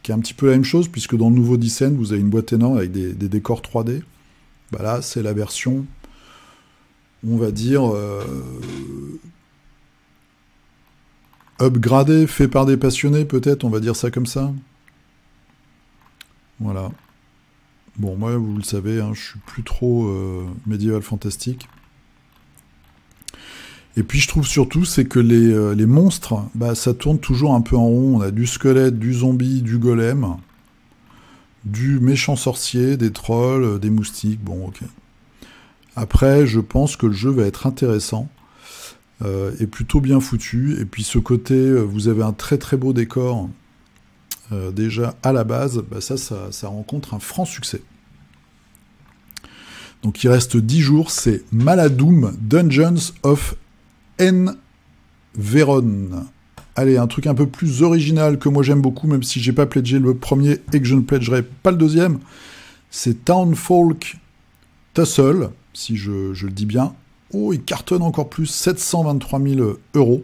qui est un petit peu la même chose, puisque dans le nouveau Descent, vous avez une boîte énorme avec des décors 3D. Bah là, c'est la version, on va dire, upgradée, fait par des passionnés, peut-être, on va dire ça comme ça. Voilà. Bon, moi, vous le savez, hein, je suis plus trop médiéval fantastique. Et puis, je trouve surtout, c'est que les monstres, bah, ça tourne toujours un peu en rond. On a du squelette, du zombie, du golem, du méchant sorcier, des trolls, des moustiques, bon, ok. Après, je pense que le jeu va être intéressant, et plutôt bien foutu, et puis ce côté, vous avez un très très beau décor, déjà à la base, bah ça rencontre un franc succès. Donc il reste 10 jours, c'est Maladoum Dungeons of Enveron. Allez, un truc un peu plus original que moi j'aime beaucoup, même si j'ai pas pledgé le premier et que je ne pledgerai pas le deuxième. C'est Townfolk Tussle, si je le dis bien. Oh, il cartonne encore plus, 723 000 €.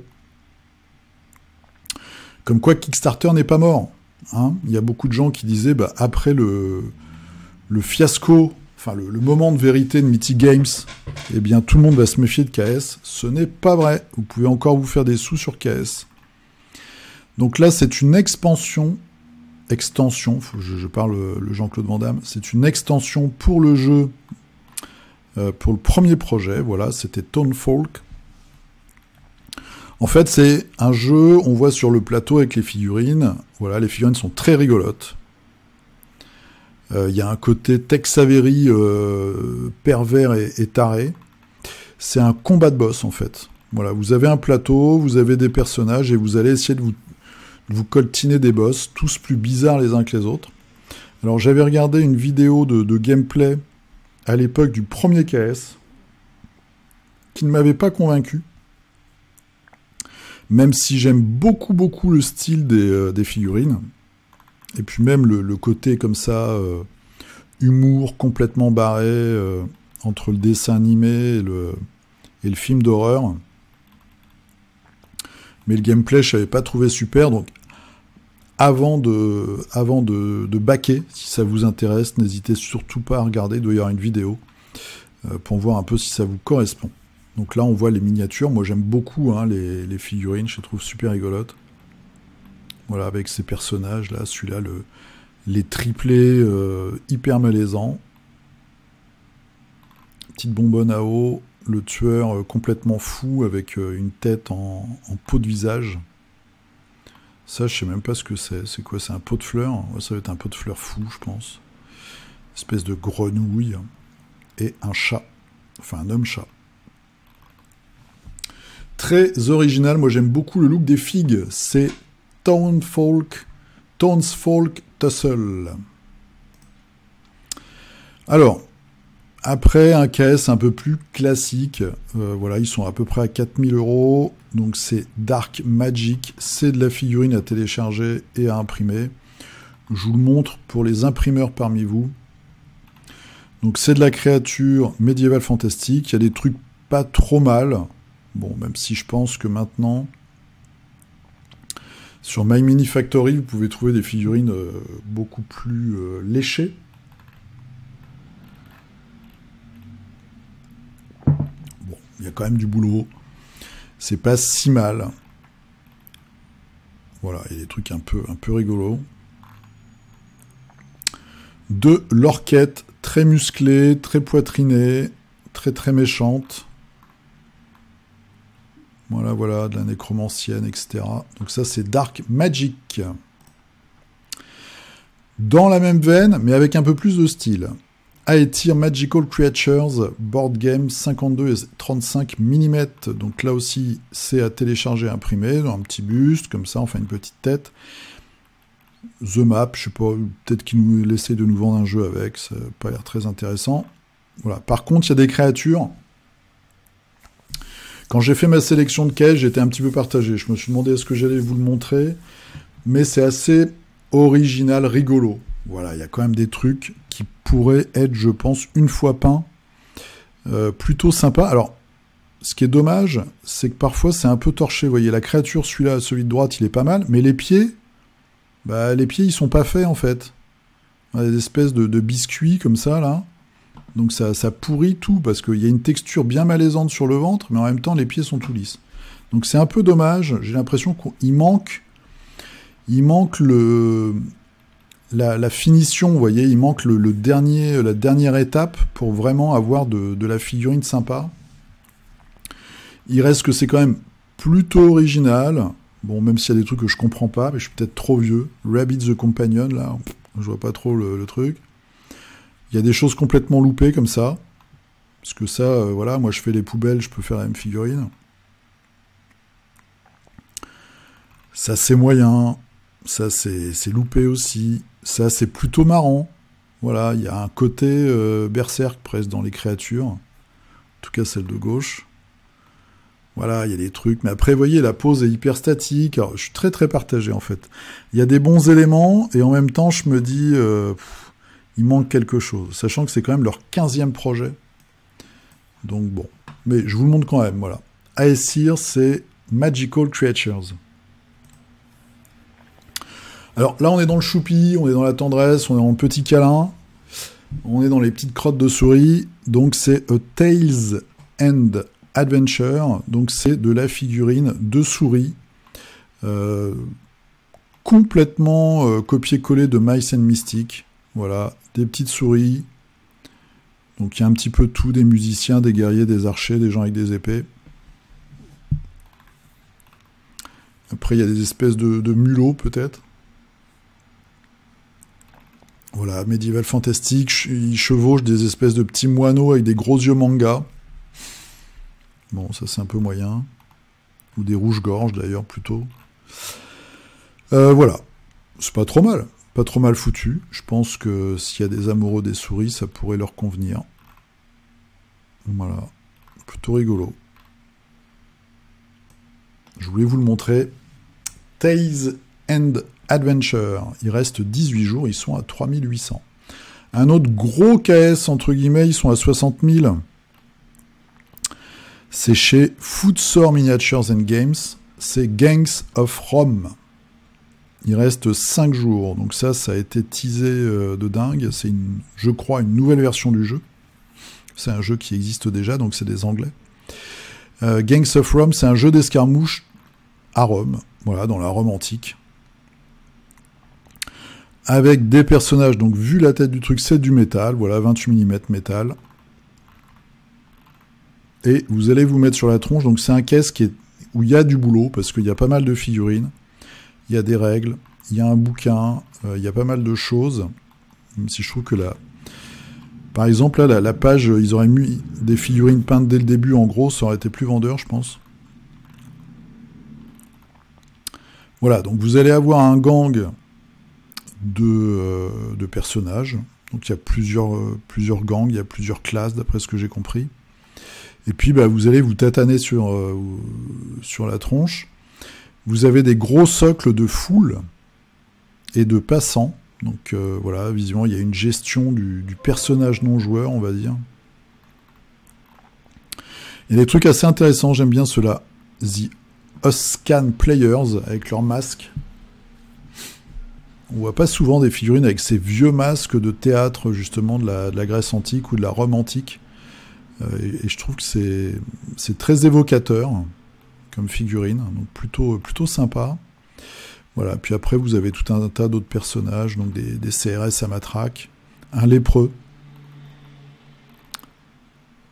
Comme quoi Kickstarter n'est pas mort. Hein, il y a beaucoup de gens qui disaient, bah, après le fiasco, enfin le moment de vérité de Mythic Games, eh bien tout le monde va se méfier de KS. Ce n'est pas vrai. Vous pouvez encore vous faire des sous sur KS. Donc là, c'est une extension, je parle le Jean-Claude Van Damme, c'est une extension pour le jeu pour le premier projet. Voilà, c'était Townfolk. En fait, c'est un jeu, on voit sur le plateau avec les figurines. Voilà, les figurines sont très rigolotes. Il y a un côté Tex Avery pervers et taré. C'est un combat de boss, en fait. Voilà, vous avez un plateau, vous avez des personnages, et vous allez essayer de vous coltiner des boss, tous plus bizarres les uns que les autres. Alors, j'avais regardé une vidéo de gameplay à l'époque du premier KS, qui ne m'avait pas convaincu. Même si j'aime beaucoup, beaucoup le style des figurines. Et puis même le côté comme ça, humour complètement barré, entre le dessin animé et le film d'horreur. Mais le gameplay, je n'avais pas trouvé super. Donc, avant de baquer, si ça vous intéresse, n'hésitez surtout pas à regarder. Il doit y avoir une vidéo pour voir un peu si ça vous correspond. Donc là, on voit les miniatures. Moi, j'aime beaucoup les figurines. Je les trouve super rigolotes. Voilà, avec ces personnages-là. Celui-là, les triplés hyper malaisants. Petite bonbonne à eau. Le tueur complètement fou avec une tête en peau de visage. Ça, je sais même pas ce que c'est. C'est quoi? C'est un pot de fleurs? Ouais, ça va être un pot de fleurs fou, je pense. Espèce de grenouille. Et un chat. Enfin, un homme-chat. Très original. Moi, j'aime beaucoup le look des figues. C'est Townsfolk Tussle. Alors, après un KS un peu plus classique, voilà, ils sont à peu près à 4000 €. Donc, c'est Dark Magic. C'est de la figurine à télécharger et à imprimer. Je vous le montre pour les imprimeurs parmi vous. Donc, c'est de la créature médiévale fantastique. Il y a des trucs pas trop mal. Bon, même si je pense que maintenant, sur My Mini Factory, vous pouvez trouver des figurines beaucoup plus léchées. Bon, il y a quand même du boulot. C'est pas si mal. Voilà, il y a des trucs un peu rigolos. De l'orquette, très musclée, très poitrinée, très méchante. Voilà, de la nécromancienne, etc. Donc ça, c'est Dark Magic. Dans la même veine, mais avec un peu plus de style. Aether Magical Creatures, board game 52 et 35 mm. Donc là aussi, c'est à télécharger et imprimer, dans un petit buste, comme ça, enfin une petite tête. The Map, je sais pas, peut-être qu'ils nous essaient de nous vendre un jeu avec, ça n'a pas l'air très intéressant. Voilà. Par contre, il y a des créatures. Quand j'ai fait ma sélection de cages, j'étais un petit peu partagé. Je me suis demandé est-ce que j'allais vous le montrer, mais c'est assez original, rigolo. Voilà, il y a quand même des trucs qui pourraient être, je pense, une fois peints, plutôt sympa. Alors, ce qui est dommage, c'est que parfois c'est un peu torché. Vous voyez, la créature, celui-là, celui de droite, il est pas mal, mais les pieds, ils sont pas faits en fait. Des espèces de biscuits comme ça, là. Donc ça pourrit tout, parce qu'il y a une texture bien malaisante sur le ventre, mais en même temps, les pieds sont tout lisses. Donc c'est un peu dommage, j'ai l'impression qu'il manque la finition, vous voyez, il manque la dernière étape pour vraiment avoir de la figurine sympa. Il reste que c'est quand même plutôt original. Bon, même s'il y a des trucs que je comprends pas, mais je suis peut-être trop vieux. Rabbit the Companion, là, je vois pas trop le truc. Il y a des choses complètement loupées comme ça. Parce que ça, voilà, moi je fais les poubelles, je peux faire la même figurine. Ça c'est moyen. Ça c'est loupé aussi. Ça c'est plutôt marrant. Voilà, il y a un côté berserk presque dans les créatures. En tout cas celle de gauche. Voilà, il y a des trucs. Mais après, vous voyez, la pose est hyper statique. Alors, je suis très partagé en fait. Il y a des bons éléments et en même temps, je me dis... il manque quelque chose, sachant que c'est quand même leur 15e projet. Donc bon. Mais je vous le montre quand même, voilà. Aesir, c'est Magical Creatures. Alors là, on est dans le choupi, on est dans la tendresse, on est dans le petit câlin, on est dans les petites crottes de souris. Donc c'est A Tales and Adventure. Donc c'est de la figurine de souris. Complètement copié-collé de Mice and Mystic. Voilà, des petites souris, Donc il y a un petit peu tout, des musiciens, des guerriers, des archers, des gens avec des épées. Après il y a des espèces de mulots peut-être. Voilà, médiéval fantastique, ils chevauchent des espèces de petits moineaux avec des gros yeux manga. Bon, ça c'est un peu moyen. Ou des rouges-gorges d'ailleurs plutôt. Voilà, c'est pas trop mal. Pas trop mal foutu. Je pense que s'il y a des amoureux des souris, ça pourrait leur convenir. Voilà, plutôt rigolo. Je voulais vous le montrer. Tales and Adventure. Il reste 18 jours, ils sont à 3800. Un autre gros KS, entre guillemets, ils sont à 60 000. C'est chez Footsore Miniatures and Games. C'est Gangs of Rome. Il reste 5 jours. Donc ça a été teasé de dingue. C'est, je crois, une nouvelle version du jeu. C'est un jeu qui existe déjà, donc c'est des Anglais. Gangs of Rome, c'est un jeu d'escarmouche à Rome. Voilà, dans la Rome antique. Avec des personnages, donc vu la tête du truc, c'est du métal. Voilà, 28 mm métal. Et vous allez vous mettre sur la tronche. Donc c'est un caisse où il y a du boulot, parce qu'il y a pas mal de figurines. Il y a des règles, il y a un bouquin, il y a pas mal de choses. Même si je trouve que là... Par exemple, là, la page, ils auraient mis des figurines peintes dès le début, en gros, ça aurait été plus vendeur, je pense. Voilà, donc vous allez avoir un gang de personnages. Donc il y a plusieurs gangs, il y a plusieurs classes, d'après ce que j'ai compris. Et puis, vous allez vous tataner sur la tronche. Vous avez des gros socles de foule et de passants. Donc voilà, visiblement, il y a une gestion du personnage non-joueur, on va dire. Il y a des trucs assez intéressants, j'aime bien ceux-là. The Oscan Players, avec leurs masques. On voit pas souvent des figurines avec ces vieux masques de théâtre, justement, de la Grèce antique ou de la Rome antique. Et je trouve que c'est très évocateur comme figurine, donc plutôt sympa. Voilà, puis après vous avez tout un tas d'autres personnages, donc des CRS à matraque, un lépreux,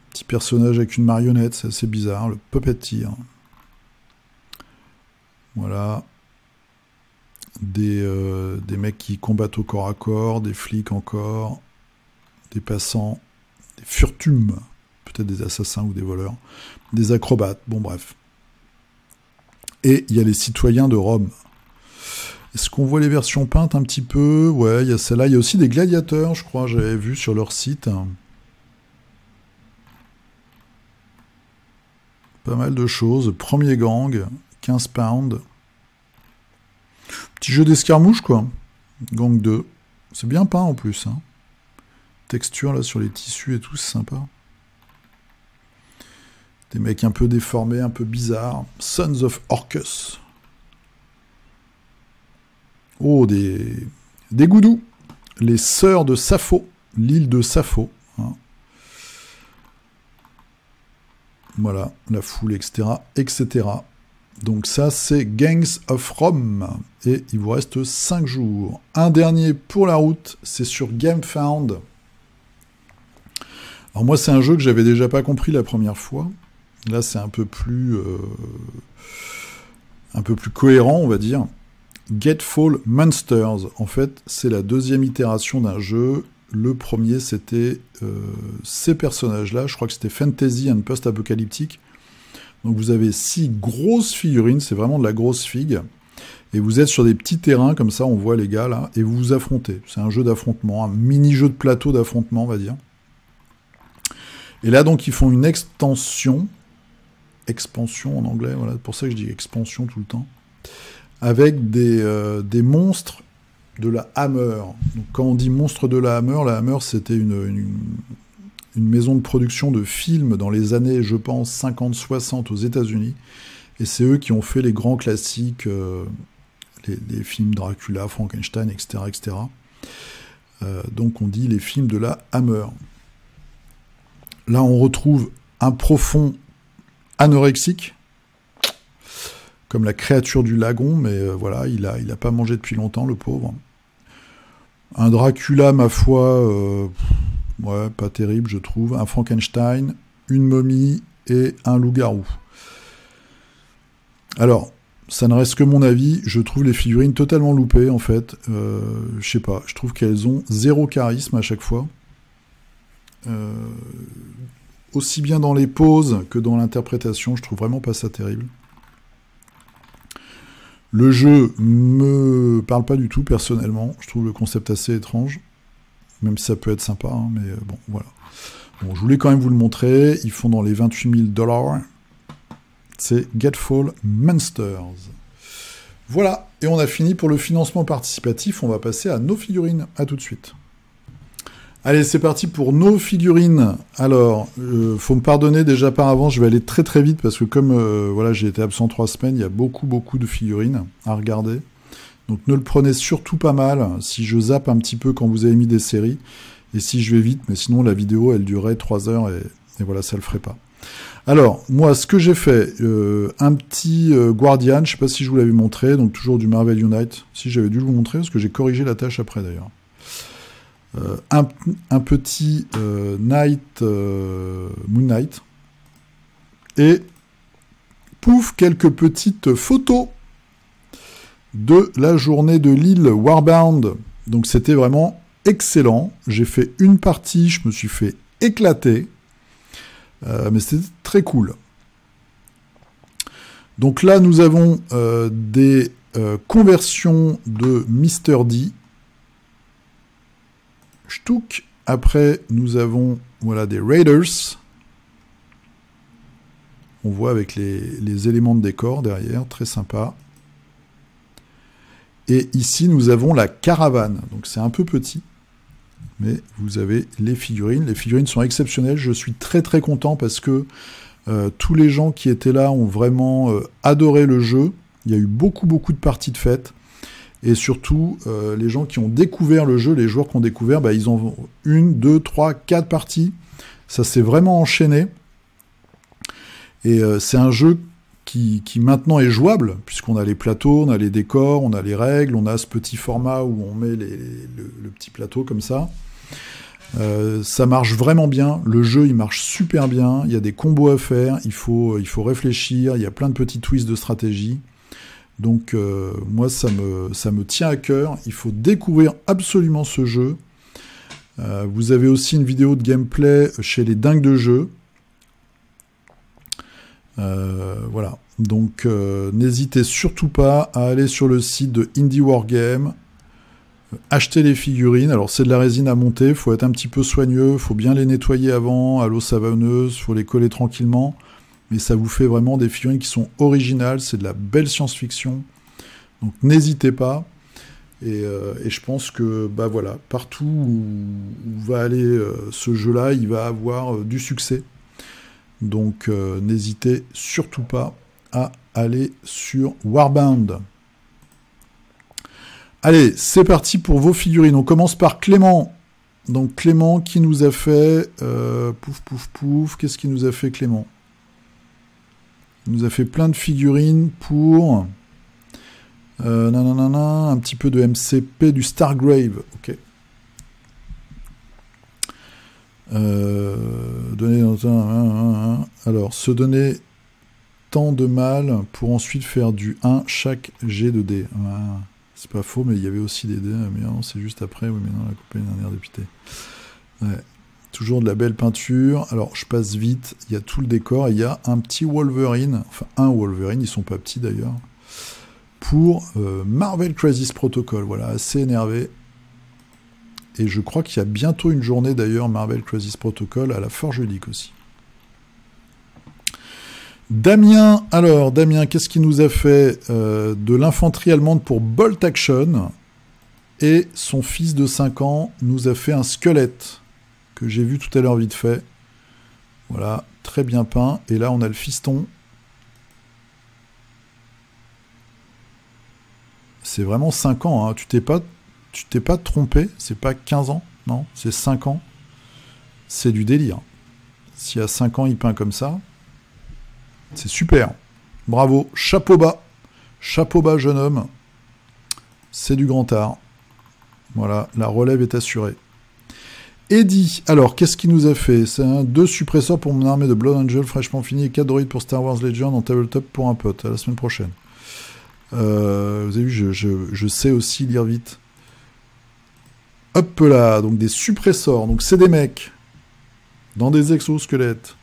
petit personnage avec une marionnette, c'est assez bizarre, le puppeteer. Voilà, des mecs qui combattent au corps à corps, des flics encore, des passants, des furtumes, peut-être des assassins ou des voleurs, des acrobates, bon bref. Et il y a les citoyens de Rome. Est-ce qu'on voit les versions peintes un petit peu? Ouais, il y a celle-là. Il y a aussi des gladiateurs, je crois, j'avais vu sur leur site. Pas mal de choses. Premier gang, 15 pounds. Petit jeu d'escarmouche, quoi. Gang 2. C'est bien peint en plus. Hein. Texture là sur les tissus et tout, c'est sympa. Des mecs un peu déformés, un peu bizarres. Sons of Orcus. Oh, des goudous. Les sœurs de Sappho. L'île de Sappho. Hein. Voilà, la foule, etc., etc. Donc ça, c'est Gangs of Rome. Et il vous reste 5 jours. Un dernier pour la route, c'est sur GameFound. Alors moi, c'est un jeu que j'avais déjà pas compris la première fois. Là, c'est un peu plus cohérent, on va dire. Getfall Monsters. En fait, c'est la deuxième itération d'un jeu. Le premier, c'était ces personnages-là. Je crois que c'était Fantasy and Post-Apocalyptique. Donc vous avez 6 grosses figurines. C'est vraiment de la grosse figue. Et vous êtes sur des petits terrains, comme ça, on voit les gars, là. Et vous vous affrontez. C'est un jeu d'affrontement. Un mini-jeu de plateau d'affrontement, on va dire. Et là, donc, ils font une expansion en anglais, voilà, c'est pour ça que je dis expansion tout le temps, avec des monstres de la Hammer. Donc, quand on dit monstres de la Hammer, c'était une maison de production de films dans les années, je pense, 50-60 aux États-Unis, et c'est eux qui ont fait les grands classiques, les films Dracula, Frankenstein, etc. etc. Donc on dit les films de la Hammer. Là, on retrouve un profond anorexique, comme la créature du lagon, mais voilà, il a pas mangé depuis longtemps, le pauvre. Un Dracula, ma foi, Ouais, pas terrible, je trouve. Un Frankenstein, une momie et un loup-garou. Alors, ça ne reste que mon avis. Je trouve les figurines totalement loupées, en fait. Je sais pas, je trouve qu'elles ont zéro charisme à chaque fois. Aussi bien dans les poses que dans l'interprétation, je trouve vraiment pas ça terrible. Le jeu me parle pas du tout, personnellement. Je trouve le concept assez étrange. Même si ça peut être sympa, hein, mais bon, voilà. Bon, je voulais quand même vous le montrer. Ils font dans les 28 000 $. C'est Getfall Monsters. Voilà, et on a fini pour le financement participatif. On va passer à nos figurines. À tout de suite. Allez, c'est parti pour nos figurines. Alors, faut me pardonner déjà par avance, je vais aller très très vite parce que comme voilà, j'ai été absent 3 semaines, il y a beaucoup de figurines à regarder. Donc ne le prenez surtout pas mal si je zappe un petit peu quand vous avez mis des séries et si je vais vite, mais sinon la vidéo elle durerait 3 heures et voilà, ça le ferait pas. Alors, moi, ce que j'ai fait, un petit Guardian, je sais pas si je vous l'avais montré, donc toujours du Marvel Unite, si j'avais dû vous montrer, parce que j'ai corrigé la tâche après d'ailleurs. Un petit Moon Knight, et pouf, quelques petites photos de la journée de Lille Warbound. Donc c'était vraiment excellent. J'ai fait une partie, je me suis fait éclater, mais c'était très cool. Donc là, nous avons des conversions de Mr. D. Ch'touk. Après, nous avons voilà, des Raiders. On voit avec les éléments de décor derrière, très sympa. Et ici, nous avons la caravane. Donc c'est un peu petit, mais vous avez les figurines. Les figurines sont exceptionnelles. Je suis très très content parce que tous les gens qui étaient là ont vraiment adoré le jeu. Il y a eu beaucoup de parties de fête. Et surtout, les gens qui ont découvert le jeu, les joueurs qui ont découvert, bah, ils ont 1, 2, 3, 4 parties. Ça s'est vraiment enchaîné. Et c'est un jeu qui maintenant est jouable, puisqu'on a les plateaux, on a les décors, on a les règles, on a ce petit format où on met le petit plateau comme ça. Ça marche vraiment bien. Le jeu, il marche super bien. Il y a des combos à faire. Il faut réfléchir. Il y a plein de petits twists de stratégie. Donc moi, ça me tient à cœur. Il faut découvrir absolument ce jeu. Vous avez aussi une vidéo de gameplay chez les dingues de jeu. Voilà. Donc n'hésitez surtout pas à aller sur le site de Indie Wargame, acheter les figurines. Alors c'est de la résine à monter, il faut être un petit peu soigneux, il faut bien les nettoyer avant, à l'eau savonneuse, il faut les coller tranquillement. Mais ça vous fait vraiment des figurines qui sont originales, c'est de la belle science-fiction. Donc n'hésitez pas. Et je pense que bah voilà, partout où va aller ce jeu-là, il va avoir du succès. Donc n'hésitez surtout pas à aller sur Warbound. Allez, c'est parti pour vos figurines. On commence par Clément. Donc Clément qui nous a fait... pouf, qu'est-ce qu'il nous a fait Clément ? Il nous a fait plein de figurines pour... un petit peu de MCP, du Stargrave. Ok. Alors, se donner tant de mal pour ensuite faire du 1 chaque G de D. C'est pas faux, mais il y avait aussi des dés. Mais non, c'est juste après. Oui, mais non, la coupe est un air dépité. Ouais. Toujours de la belle peinture. Alors, je passe vite. Il y a tout le décor. Et il y a un petit Wolverine. Enfin, un Wolverine. Ils sont pas petits d'ailleurs. Pour Marvel Crisis Protocol. Voilà, assez énervé. Et je crois qu'il y a bientôt une journée d'ailleurs Marvel Crisis Protocol à la Forge Ludique aussi. Damien, alors Damien, qu'est-ce qu'il nous a fait de l'infanterie allemande pour Bolt Action. Et son fils de 5 ans nous a fait un squelette que j'ai vu tout à l'heure vite fait. Voilà, très bien peint. Et là on a le fiston. C'est vraiment 5 ans, hein. Tu t'es pas trompé, c'est pas 15 ans, non, c'est 5 ans. C'est du délire. Si à 5 ans il peint comme ça, c'est super. Bravo, chapeau bas, jeune homme. C'est du grand art. Voilà, la relève est assurée. Eddie, alors qu'est-ce qu'il nous a fait? C'est un 2 suppresseurs pour mon armée de Blood Angel fraîchement fini et 4 droïdes pour Star Wars Legend en tabletop pour un pote. À la semaine prochaine. Vous avez vu, je sais aussi lire vite. Hop là, donc des suppresseurs. Donc c'est des mecs dans des exosquelettes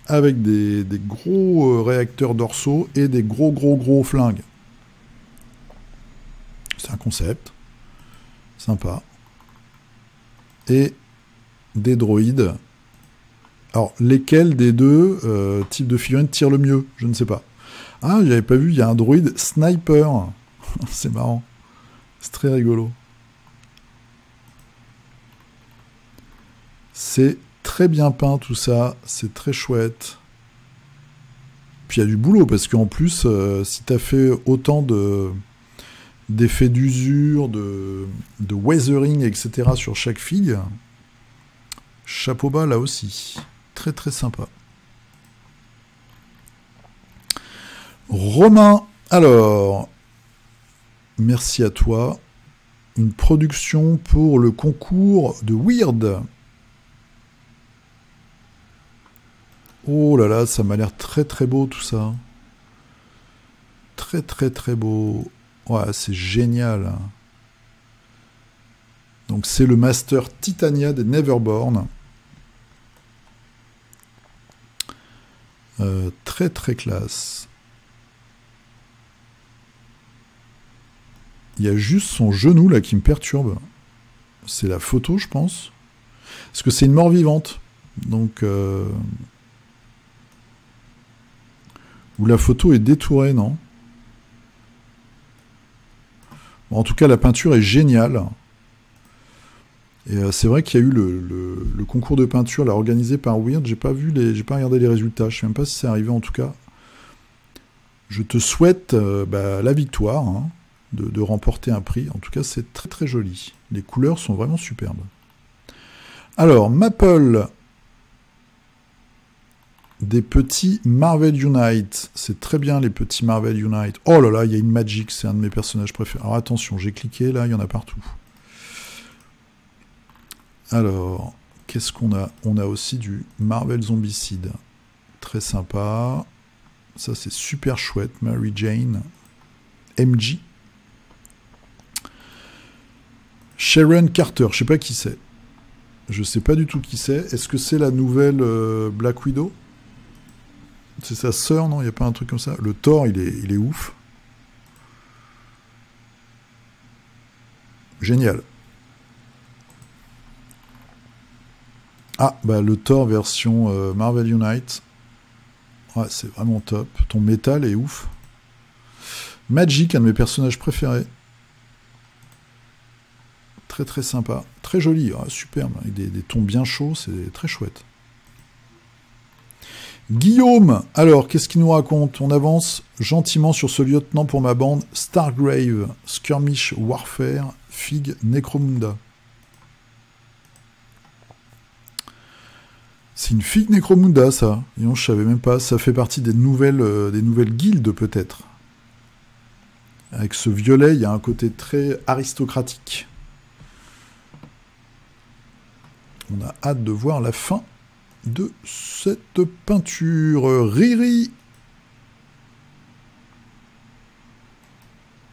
avec des gros réacteurs dorsaux et des gros flingues. C'est un concept. Sympa. Et des droïdes. Alors, lesquels des deux types de figurines tirent le mieux? Je ne sais pas. Ah, j'avais pas vu, il y a un droïde sniper. C'est marrant. C'est très rigolo. C'est très bien peint tout ça. C'est très chouette. Puis il y a du boulot, parce qu'en plus, si tu as fait autant d'effets d'usure, de weathering, etc. sur chaque fille, chapeau bas là aussi. Très sympa. Romain, alors, merci à toi. Une production pour le concours de Weird. Oh là là, ça m'a l'air très beau tout ça. Très beau. Ouais, c'est génial. Donc c'est le Master Titania des Neverborn. Très classe. Il y a juste son genou là qui me perturbe. C'est la photo, je pense. Parce que c'est une mort vivante. Donc... Où la photo est détourée, non? Bon, en tout cas, la peinture est géniale. Et c'est vrai qu'il y a eu le concours de peinture là, organisé par Weird. J'ai pas regardé les résultats. Je sais même pas si c'est arrivé en tout cas. Je te souhaite la victoire, hein, de remporter un prix. En tout cas, c'est très joli. Les couleurs sont vraiment superbes. Alors, Maple, des petits Marvel Unite. C'est très bien les petits Marvel Unite. Oh là là, il y a une Magic, c'est un de mes personnages préférés. Alors attention, j'ai cliqué, là, il y en a partout. Alors, qu'est-ce qu'on a? On a aussi du Marvel Zombicide. Très sympa. Ça, c'est super chouette. Mary Jane. MJ. Sharon Carter, je sais pas qui c'est. Je sais pas du tout qui c'est. Est-ce que c'est la nouvelle Black Widow? C'est sa sœur, non? Il n'y a pas un truc comme ça? Le Thor, il est ouf. Génial. Ah, bah le Thor version Marvel Unite. Ouais, c'est vraiment top. Ton métal est ouf. Magic, un de mes personnages préférés. Très sympa. Très joli, superbe. Avec des tons bien chauds, c'est très chouette. Guillaume, alors, qu'est-ce qu'il nous raconte? On avance gentiment sur ce lieutenant pour ma bande. Stargrave, Skirmish Warfare, Fig Necromunda. C'est une Fig Necromunda, ça. Et non, je savais même pas. Ça fait partie des nouvelles guildes, peut-être. Avec ce violet, il y a un côté très aristocratique. On a hâte de voir la fin de cette peinture. Riri,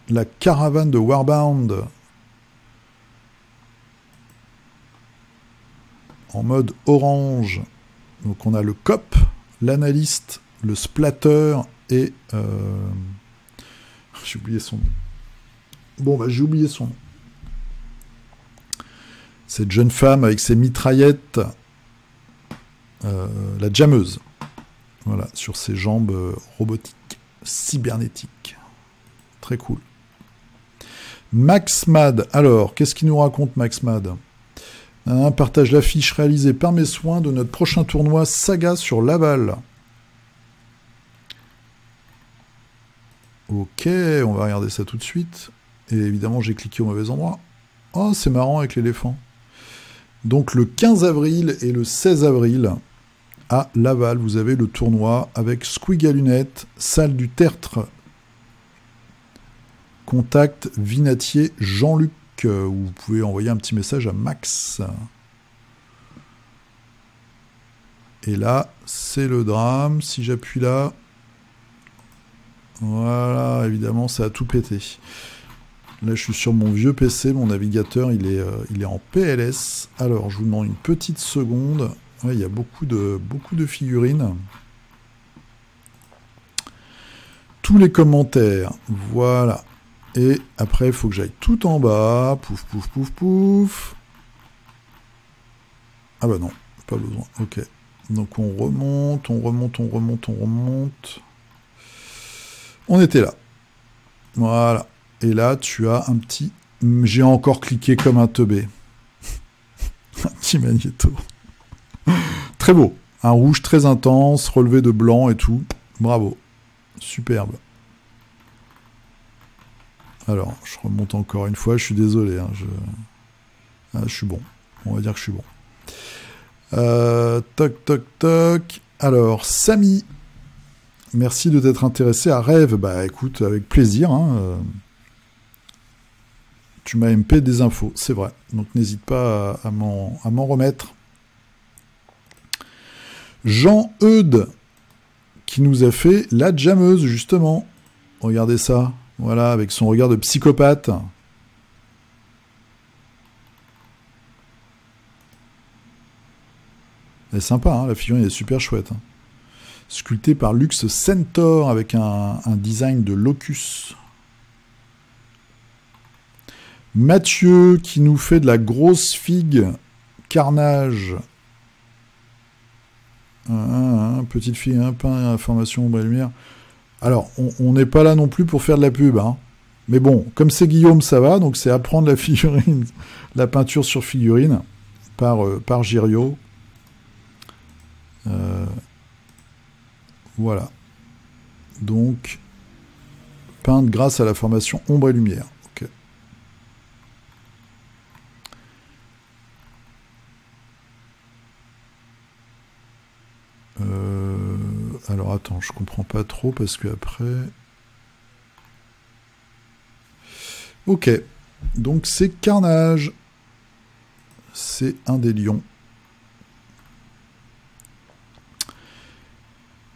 la caravane de Warbound en mode orange. Donc on a le cop, l'analyste, le splatter et j'ai oublié son nom. Bon bah j'ai oublié son nom. Cette jeune femme avec ses mitraillettes, la jammeuse, voilà, sur ses jambes robotiques, cybernétiques. Très cool. Max Mad, alors, qu'est-ce qu'il nous raconte Max Mad? Partage l'affiche réalisée par mes soins de notre prochain tournoi Saga sur Laval. Ok, on va regarder ça tout de suite. Et évidemment, j'ai cliqué au mauvais endroit. Oh, c'est marrant avec l'éléphant. Donc le 15 avril et le 16 avril, à Laval, vous avez le tournoi avec Squig à lunettes, salle du Tertre. Contact Vinatier Jean-Luc, où vous pouvez envoyer un petit message à Max. Et là, c'est le drame. Si j'appuie là... Voilà, évidemment, ça a tout pété. Là, je suis sur mon vieux PC. Mon navigateur, il est en PLS. Alors, je vous demande une petite seconde. Ouais, il y a beaucoup de figurines. Tous les commentaires. Voilà. Et après, il faut que j'aille tout en bas. Pouf, pouf, pouf, pouf. Ah bah non, pas besoin. Ok. Donc on remonte, on remonte, on remonte, on remonte. On était là. Voilà. Et là, tu as un petit... J'ai encore cliqué comme un teubé. Un petit magnéto. Très beau. Un rouge très intense, relevé de blanc et tout. Bravo. Superbe. Alors, je remonte encore une fois. Je suis désolé. Hein, je suis bon. On va dire que je suis bon. Toc, toc, toc. Alors, Samy. Merci de t'être intéressé à Rêve. Bah écoute, avec plaisir. Hein, tu m'as MP des infos, c'est vrai. Donc n'hésite pas à m'en remettre. Jean-Eudes, qui nous a fait la jammeuse, justement. Regardez ça. Voilà, avec son regard de psychopathe. Elle est sympa, hein, la figurine est super chouette. Hein. Sculptée par Lux Centaur avec un design de locus. Mathieu qui nous fait de la grosse figue Carnage. Petite figue, pain, information, ombre et lumière. Alors, on n'est pas là non plus pour faire de la pub. Hein. Mais bon, comme c'est Guillaume, ça va. Donc c'est apprendre la figurine, la peinture sur figurine par Girio. Voilà. Donc, peinte grâce à la formation ombre et lumière. Ok. Alors attends, je comprends pas trop parce que après. Ok. Donc c'est Carnage. C'est un des lions.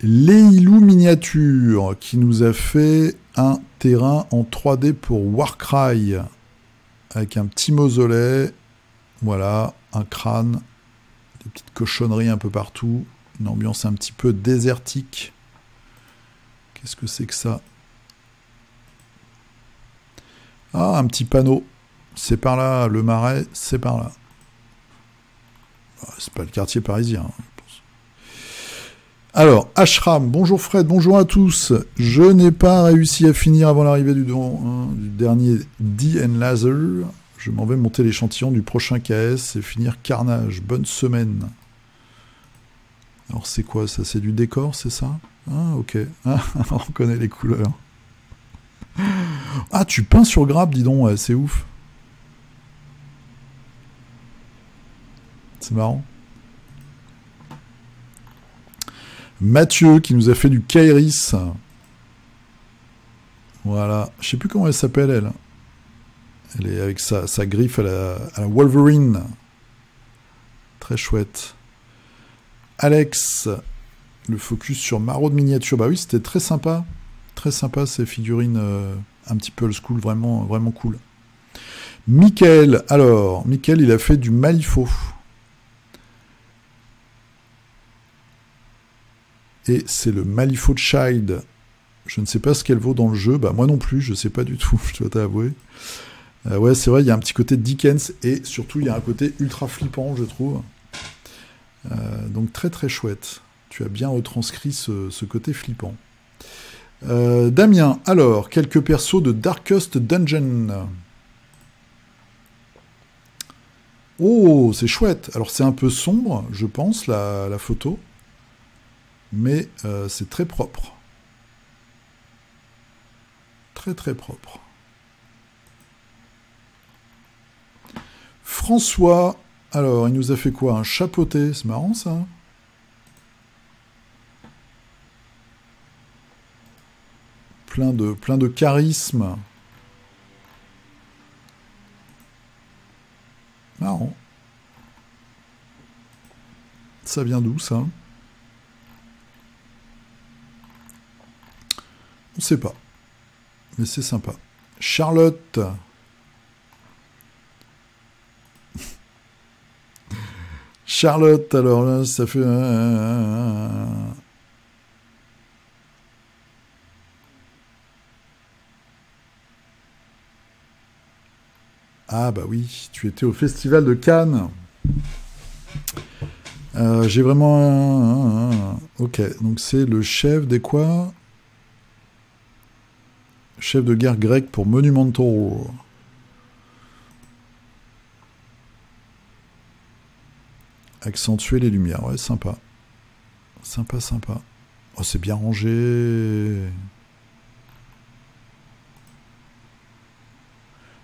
Leilou Miniature qui nous a fait un terrain en 3D pour Warcry avec un petit mausolée, voilà, un crâne, des petites cochonneries un peu partout, une ambiance un petit peu désertique. Qu'est-ce que c'est que ça? Ah, un petit panneau. C'est par là, le Marais, c'est par là. C'est pas le quartier parisien. Alors, Ashram, bonjour Fred, bonjour à tous. Je n'ai pas réussi à finir avant l'arrivée du dernier D & Laser. Je m'en vais monter l'échantillon du prochain KS et finir Carnage. Bonne semaine. Alors c'est quoi ça? C'est du décor, c'est ça? Ah, ok. Ah, on reconnaît les couleurs. Ah, tu peins sur grappe, dis donc, ouais, c'est ouf. C'est marrant. Mathieu qui nous a fait du Kairis. Voilà. Je sais plus comment elle s'appelle, elle. Elle est avec sa griffe à la Wolverine. Très chouette. Alex, le focus sur Maraude Miniature. Bah oui, c'était très sympa. Très sympa ces figurines un petit peu old school, vraiment, vraiment cool. Mickaël, alors, Mickaël, il a fait du Malifaux. Et c'est le Malifaux Child. Je ne sais pas ce qu'elle vaut dans le jeu. Bah moi non plus, je ne sais pas du tout, je dois t'avouer. Ouais, c'est vrai, il y a un petit côté Dickens et surtout il y a un côté ultra flippant, je trouve. Donc très très chouette. Tu as bien retranscrit ce côté flippant. Damien, alors, quelques persos de Darkest Dungeon. Oh, c'est chouette. Alors c'est un peu sombre, je pense, la photo. Mais c'est très propre. Très très propre. François, alors il nous a fait quoi? Un chapeauté, c'est marrant ça. Plein de charisme. Marrant. Ça vient d'où ça? ne sais pas. Mais c'est sympa. Charlotte. Charlotte, alors là, ça fait... Ah bah oui, tu étais au Festival de Cannes. J'ai vraiment... Ok, donc c'est le chef des quoi? Chef de guerre grec pour Monumental. Accentuer les lumières, ouais, sympa. Sympa, sympa. Oh, c'est bien rangé.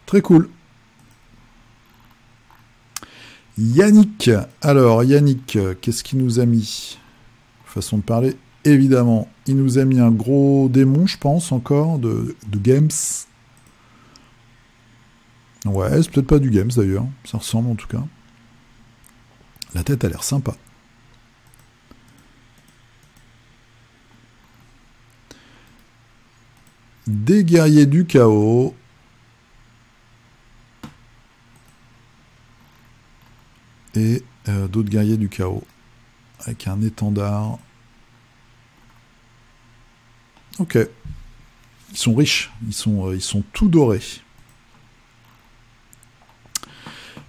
Très cool. Yannick. Alors, Yannick, qu'est-ce qu'il nous a mis? Façon de parler, évidemment. Il nous a mis un gros démon, je pense, encore, de Games. Ouais, c'est peut-être pas du Games, d'ailleurs. Ça ressemble, en tout cas. La tête a l'air sympa. Des guerriers du chaos. Et d'autres guerriers du chaos. Avec un étendard. Ok. Ils sont riches. Ils sont tout dorés.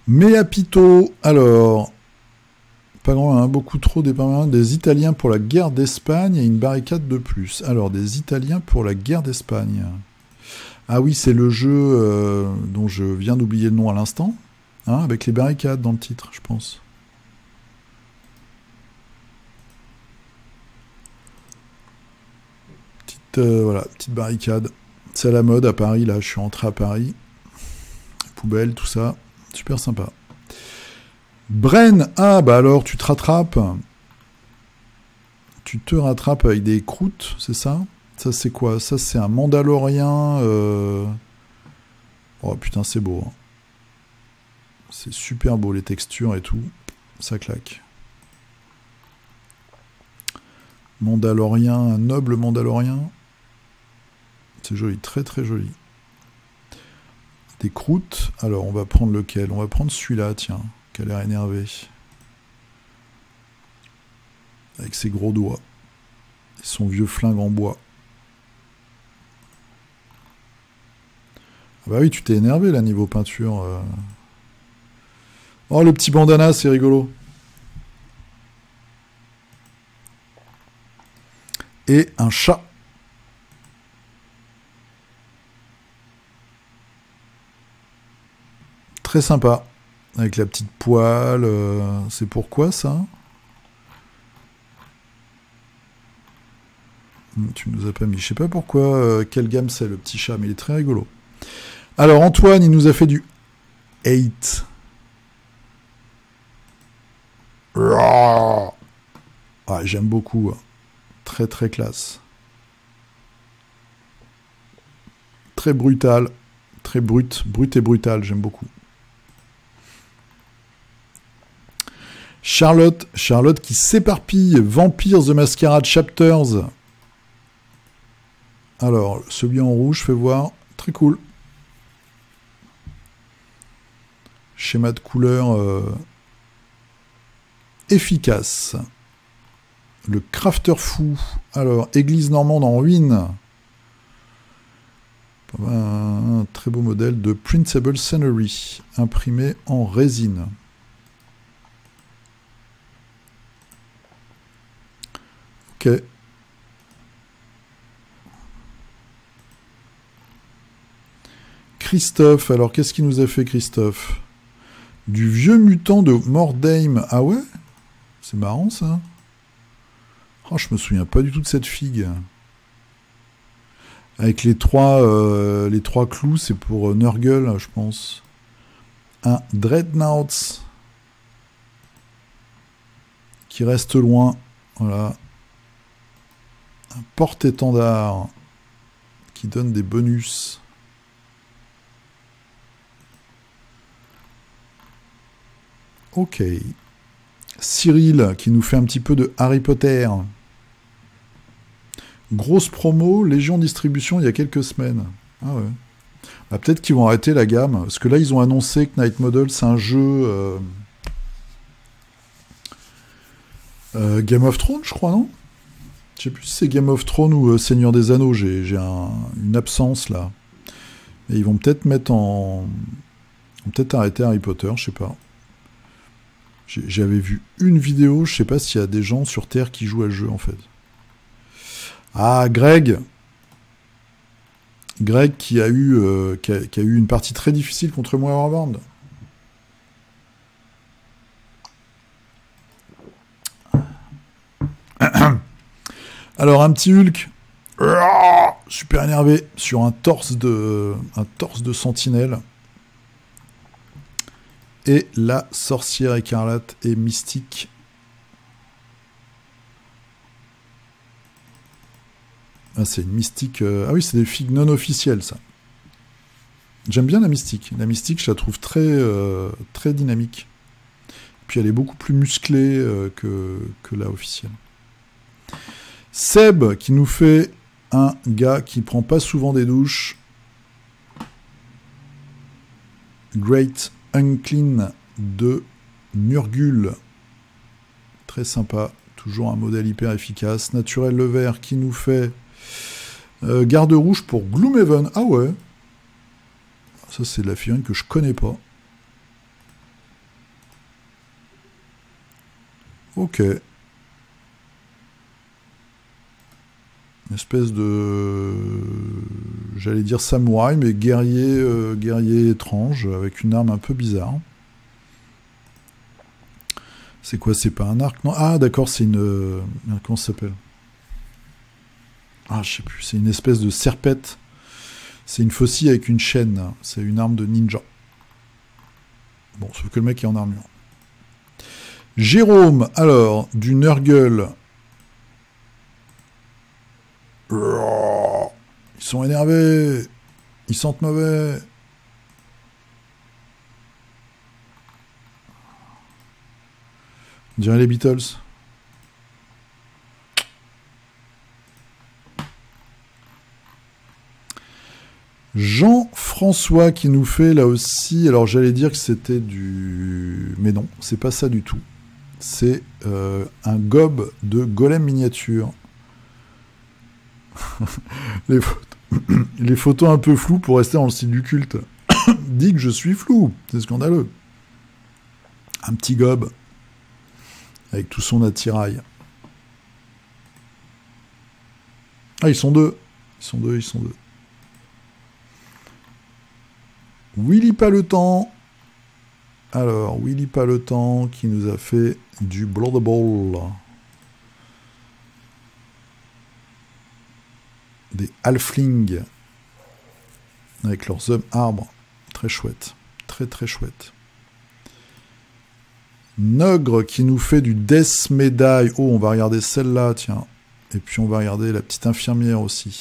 Méapito. Alors... Pas grand, hein, beaucoup trop d'épargnants. Des Italiens pour la guerre d'Espagne et une barricade de plus. Alors, des Italiens pour la guerre d'Espagne. Ah oui, c'est le jeu dont je viens d'oublier le nom à l'instant. Hein, avec les barricades dans le titre, je pense. Voilà, petite barricade. C'est à la mode à Paris, là. Je suis rentré à Paris. Poubelle, tout ça. Super sympa. Bren, ah bah alors tu te rattrapes. Tu te rattrapes avec des croûtes, c'est ça? Ça c'est quoi? Ça c'est un Mandalorien. Oh putain c'est beau. Hein. C'est super beau les textures et tout. Ça claque. Mandalorien, un noble Mandalorien. C'est joli, très très joli. Des croûtes. Alors on va prendre lequel? On va prendre celui-là, tiens. Qui a l'air énervé. Avec ses gros doigts. Et son vieux flingue en bois. Ah bah oui, tu t'es énervé là, niveau peinture. Oh, le petit bandana, c'est rigolo. Et un chat. Très sympa. Avec la petite poêle, c'est pourquoi ça? Tu nous as pas mis, je sais pas pourquoi, quelle gamme c'est le petit chat, mais il est très rigolo. Alors Antoine, il nous a fait du 8. Ah, j'aime beaucoup, hein. Très très classe. Très brutal, très brut et brutal, j'aime beaucoup. Charlotte qui s'éparpille. Vampires the Masquerade Chapters. Alors, celui en rouge, fais voir. Très cool. Schéma de couleur efficace. Le crafter fou. Alors, église normande en ruine. Un très beau modèle de Printable Scenery. Imprimé en résine. Ok. Christophe, alors qu'est-ce qu'il nous a fait Christophe? Du vieux mutant de Mordheim. Ah ouais? C'est marrant ça. Oh, je me souviens pas du tout de cette figue. Avec les trois clous, c'est pour Nurgle, je pense. Un Dreadnoughts qui reste loin. Voilà. Un porte-étendard qui donne des bonus. Ok. Cyril qui nous fait un petit peu de Harry Potter. Grosse promo, Légion Distribution il y a quelques semaines. Ah ouais. Bah, peut-être qu'ils vont arrêter la gamme. Parce que là, ils ont annoncé que Night Model, c'est un jeu Game of Thrones, je crois, non? Je sais plus si c'est Game of Thrones ou Seigneur des Anneaux. J'ai une absence là. Et ils vont peut-être mettre en... Ils vont peut-être arrêter Harry Potter, je sais pas. J'avais vu une vidéo, je sais pas s'il y a des gens sur Terre qui jouent à ce jeu en fait. Ah, Greg qui a eu une partie très difficile contre moi à Warband. Alors, un petit Hulk super énervé sur un torse de sentinelle. Et la sorcière écarlate et mystique. Ah, c'est une mystique... Ah oui, c'est des figues non officielles, ça. J'aime bien la mystique. La mystique, je la trouve très dynamique. Puis elle est beaucoup plus musclée que la officielle. Seb, qui nous fait un gars qui prend pas souvent des douches. Great Unclean de Nurgle. Très sympa. Toujours un modèle hyper efficace. Naturel le vert qui nous fait garde rouge pour Gloomhaven. Ah ouais. Ça, c'est de la figurine que je connais pas. Ok. Une espèce de... J'allais dire samouraï, mais guerrier étrange, avec une arme un peu bizarre. C'est quoi? C'est pas un arc? Non. Ah, d'accord, c'est une... Comment ça s'appelle? Ah, je sais plus. C'est une espèce de serpette. C'est une faucille avec une chaîne. C'est une arme de ninja. Bon, sauf que le mec est en armure. Jérôme, alors, du Nurgle. Ils sont énervés. Ils sentent mauvais. On dirait les Beatles. Jean-François qui nous fait là aussi... Alors j'allais dire que c'était du... Mais non, c'est pas ça du tout. C'est un gob de golem miniature. Les photos un peu floues pour rester dans le style du culte. Dit que je suis flou, c'est scandaleux. Un petit gob avec tout son attirail. Ah, ils sont deux. Ils sont deux. Willy pas le temps. Alors, Willy pas le temps qui nous a fait du Blood Bowl. Des halflings avec leurs hommes arbres. Très chouette. Très très chouette. Nogre qui nous fait du Death Médaille. Oh, on va regarder celle-là, tiens. Et puis on va regarder la petite infirmière aussi.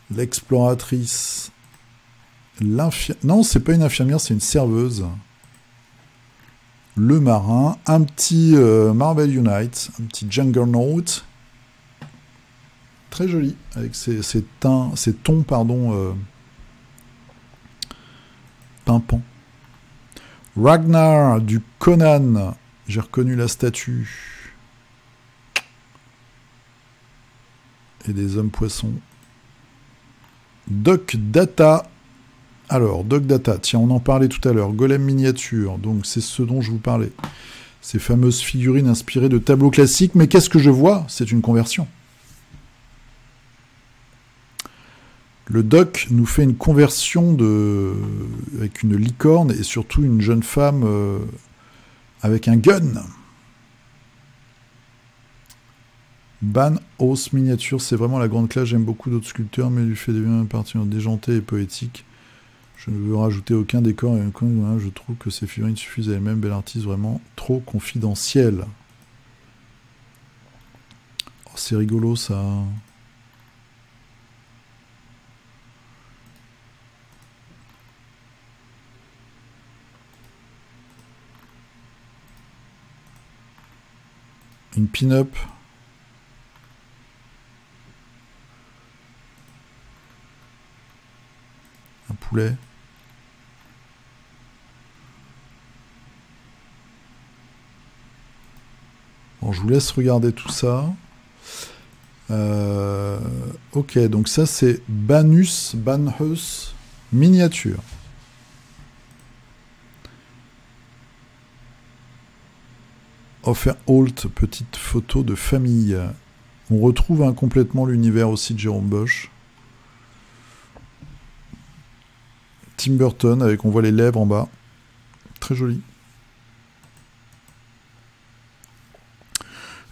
L'exploratrice. Non, c'est pas une infirmière, c'est une serveuse. Le marin. Un petit Marvel Unite. Un petit Juggernaut. Très joli. Avec ses tons, pimpants. Ragnar du Conan. J'ai reconnu la statue. Et des hommes poissons. Doc Data. Alors, Doc Data, tiens, on en parlait tout à l'heure. Golem miniature, donc c'est ce dont je vous parlais. Ces fameuses figurines inspirées de tableaux classiques. Mais qu'est-ce que je vois? C'est une conversion. Le doc nous fait une conversion avec une licorne et surtout une jeune femme avec un gun. Ban Hauss miniature, c'est vraiment la grande classe. J'aime beaucoup d'autres sculpteurs, mais du fait de partie déjantée et poétique. Je ne veux rajouter aucun décor et je trouve que ces figurines suffisent à elles-mêmes. Belle artiste vraiment trop confidentielle. Oh, c'est rigolo ça. Une pin-up. poulet. Bon, je vous laisse regarder tout ça. Ok, donc ça c'est Banhus miniature. Offer Alt, petite photo de famille. On retrouve complètement l'univers aussi de Jérôme Bosch. Tim Burton, avec on voit les lèvres en bas. Très joli.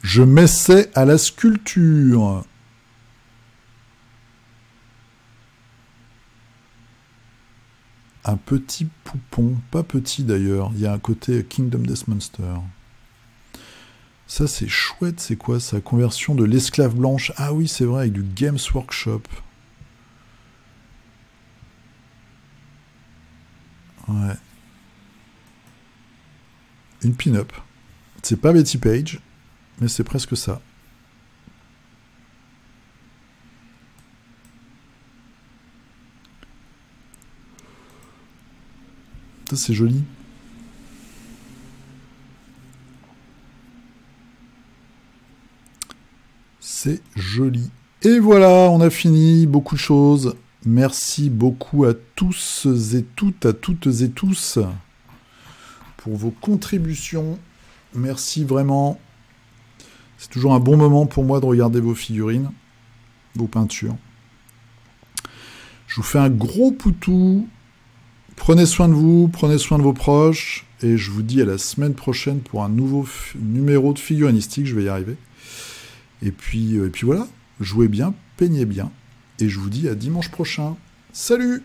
Je m'essaie à la sculpture. Un petit poupon, pas petit d'ailleurs. Il y a un côté Kingdom Death Monster. Ça c'est chouette, c'est quoi ça? Conversion de l'esclave blanche. Ah oui, c'est vrai, avec du Games Workshop. Ouais. Une pin-up. C'est pas Betty Page, mais c'est presque ça. Ça c'est joli. C'est joli. Et voilà, on a fini. Beaucoup de choses. Merci beaucoup à tous et toutes, à toutes et tous pour vos contributions. Merci vraiment. C'est toujours un bon moment pour moi de regarder vos figurines, vos peintures. Je vous fais un gros poutou. Prenez soin de vous, prenez soin de vos proches. Et je vous dis à la semaine prochaine pour un nouveau numéro de figurinistique. Je vais y arriver. Et puis voilà, jouez bien, peignez bien. Et je vous dis à dimanche prochain. Salut!